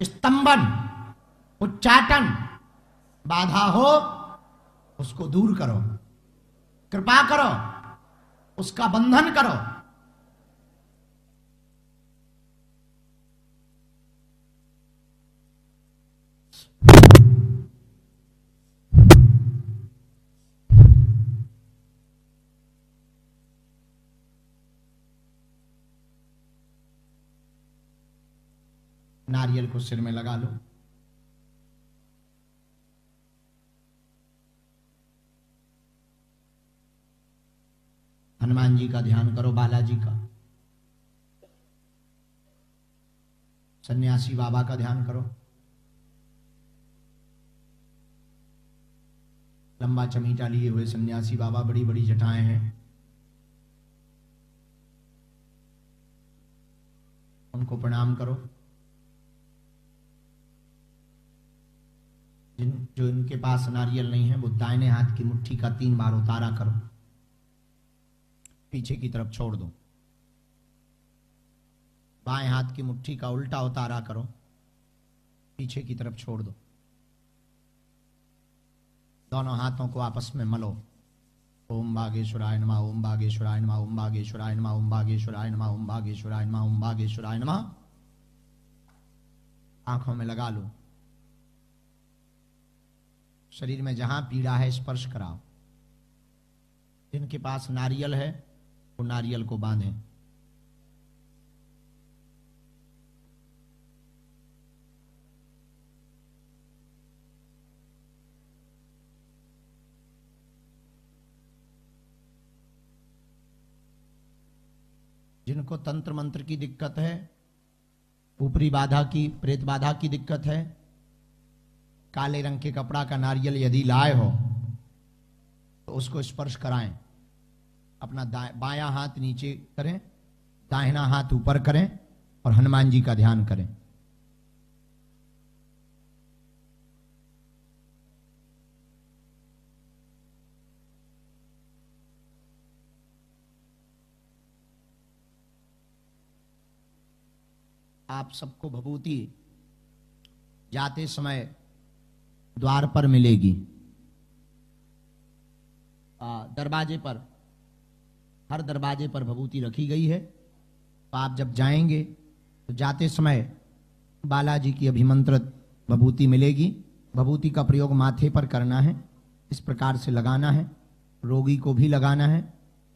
स्तंभन, उच्चाटन बाधा हो, उसको दूर करो, कृपा करो, उसका बंधन करो। नारियल को सिर में लगा लो। हनुमान जी का ध्यान करो, बालाजी का, सन्यासी बाबा का ध्यान करो। लंबा चमीटा लिए हुए सन्यासी बाबा, बड़ी बड़ी जटाएं हैं, उनको प्रणाम करो। जो इनके पास नारियल नहीं है, वो दाहिने हाथ की मुट्ठी का 3 बार उतारा करो, पीछे की तरफ छोड़ दो। बाएं हाथ की मुट्ठी का उल्टा उतारा करो, पीछे की तरफ छोड़ दो। दोनों हाथों को आपस में मलो। ओम बागेश्वराय नमः, ओम बागेश्वराय नमः, ओम बागेश्वराय नमः, ओम बागेश्वराय नमः, ओम बागेश्वराय नमः, ओम बागेश्वराय नमः। आंखों में लगा लो। शरीर में जहां पीड़ा है स्पर्श कराओ। जिनके पास नारियल है वो नारियल को बांधें। जिनको तंत्र मंत्र की दिक्कत है, ऊपरी बाधा की, प्रेत बाधा की दिक्कत है, काले रंग के कपड़ा का नारियल यदि लाए हो तो उसको स्पर्श कराएं। अपना बायां हाथ नीचे करें, दाहिना हाथ ऊपर करें और हनुमान जी का ध्यान करें। आप सबको भभूति जाते समय द्वार पर मिलेगी, दरवाजे पर, हर दरवाजे पर भभूति रखी गई है। तो आप जब जाएंगे तो जाते समय बालाजी की अभिमंत्रित भभूति मिलेगी। भभूति का प्रयोग माथे पर करना है, इस प्रकार से लगाना है। रोगी को भी लगाना है,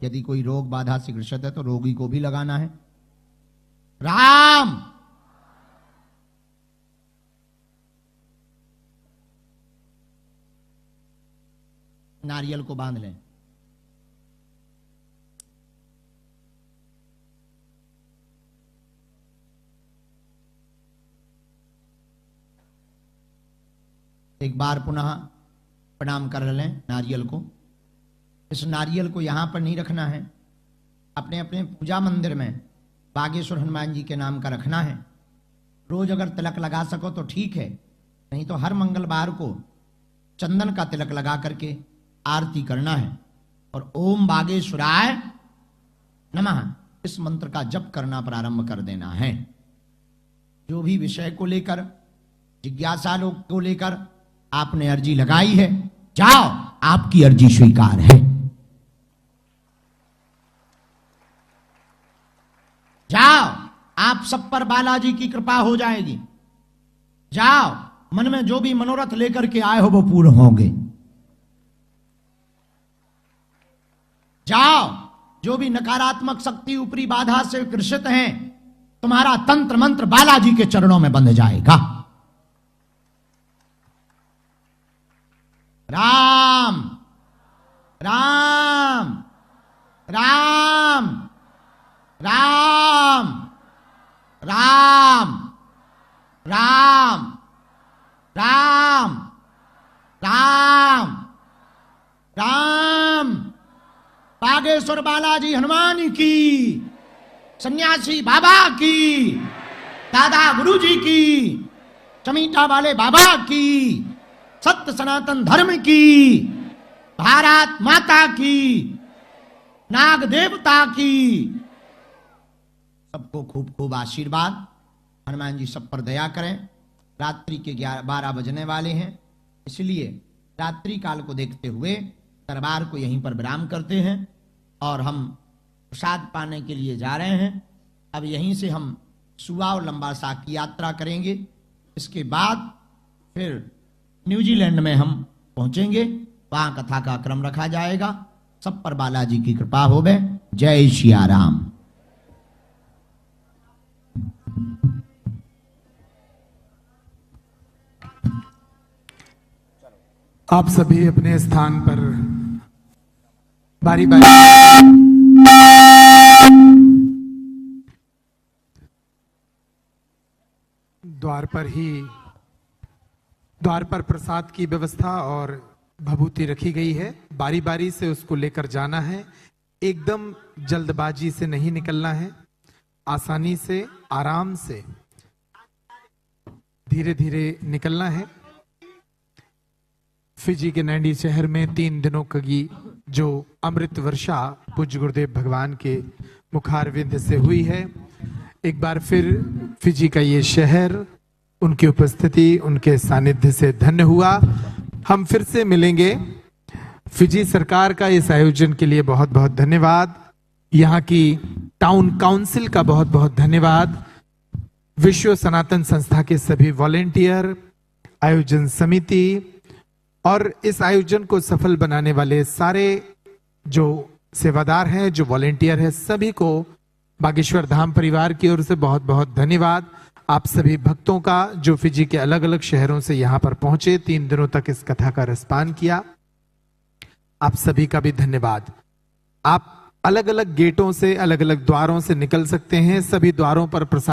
यदि कोई रोग बाधा से ग्रसित है तो रोगी को भी लगाना है। राम। नारियल को बांध लें। एक बार पुनः प्रणाम कर लें नारियल को। इस नारियल को यहां पर नहीं रखना है, अपने अपने पूजा मंदिर में बागेश्वर हनुमान जी के नाम का रखना है। रोज अगर तिलक लगा सको तो ठीक है, नहीं तो हर मंगलवार को चंदन का तिलक लगा करके आरती करना है और ओम बागेश्वराय नमः इस मंत्र का जप करना प्रारंभ कर देना है। जो भी विषय को लेकर, जिज्ञासा लोग को लेकर आपने अर्जी लगाई है, जाओ, आपकी अर्जी स्वीकार है। जाओ, आप सब पर बालाजी की कृपा हो जाएगी। जाओ, मन में जो भी मनोरथ लेकर के आए हो वो पूर्ण होंगे। जाओ, जो भी नकारात्मक शक्ति ऊपरी बाधा से ग्रसित हैं, तुम्हारा तंत्र मंत्र बालाजी के चरणों में बंध जाएगा। राम राम राम राम राम राम राम राम राम। बागेश्वर बालाजी हनुमान की, सन्यासी बाबा की, दादा गुरुजी की, चमीटा वाले बाबा की, सत्य सनातन धर्म की, भारत माता की, नाग देवता की, सबको खूब खूब आशीर्वाद। हनुमान जी सब पर दया करें। रात्रि के 12 बजने वाले हैं, इसलिए रात्रि काल को देखते हुए दरबार को यहीं पर विराम करते हैं और हम प्रसाद पाने के लिए जा रहे हैं। अब यहीं से हम सुआ और लंबा साग की यात्रा करेंगे। इसके बाद फिर न्यूजीलैंड में हम पहुंचेंगे, वहां कथा का क्रम रखा जाएगा। सब पर बालाजी की कृपा होवे। जय सिया राम। आप सभी अपने स्थान पर बारी बारी द्वार पर प्रसाद की व्यवस्था और भभूति रखी गई है। बारी बारी से उसको लेकर जाना है, एकदम जल्दबाजी से नहीं निकलना है, आसानी से, आराम से, धीरे धीरे निकलना है। फिजी के नैंडी शहर में 3 दिनों की जो अमृत वर्षा पूज्य गुरुदेव भगवान के मुखारविंद से हुई है, एक बार फिर फिजी का ये शहर उनकी उपस्थिति, उनके सानिध्य से धन्य हुआ। हम फिर से मिलेंगे। फिजी सरकार का इस आयोजन के लिए बहुत बहुत धन्यवाद। यहाँ की टाउन काउंसिल का बहुत बहुत धन्यवाद। विश्व सनातन संस्था के सभी वॉलेंटियर, आयोजन समिति और इस आयोजन को सफल बनाने वाले सारे जो सेवादार हैं, जो वॉलेंटियर हैं, सभी को बागेश्वर धाम परिवार की ओर से बहुत बहुत धन्यवाद। आप सभी भक्तों का जो फिजी के अलग अलग शहरों से यहाँ पर पहुंचे, 3 दिनों तक इस कथा का रसपान किया, आप सभी का भी धन्यवाद। आप अलग अलग गेटों से, अलग अलग द्वारों से निकल सकते हैं। सभी द्वारों पर प्रसाद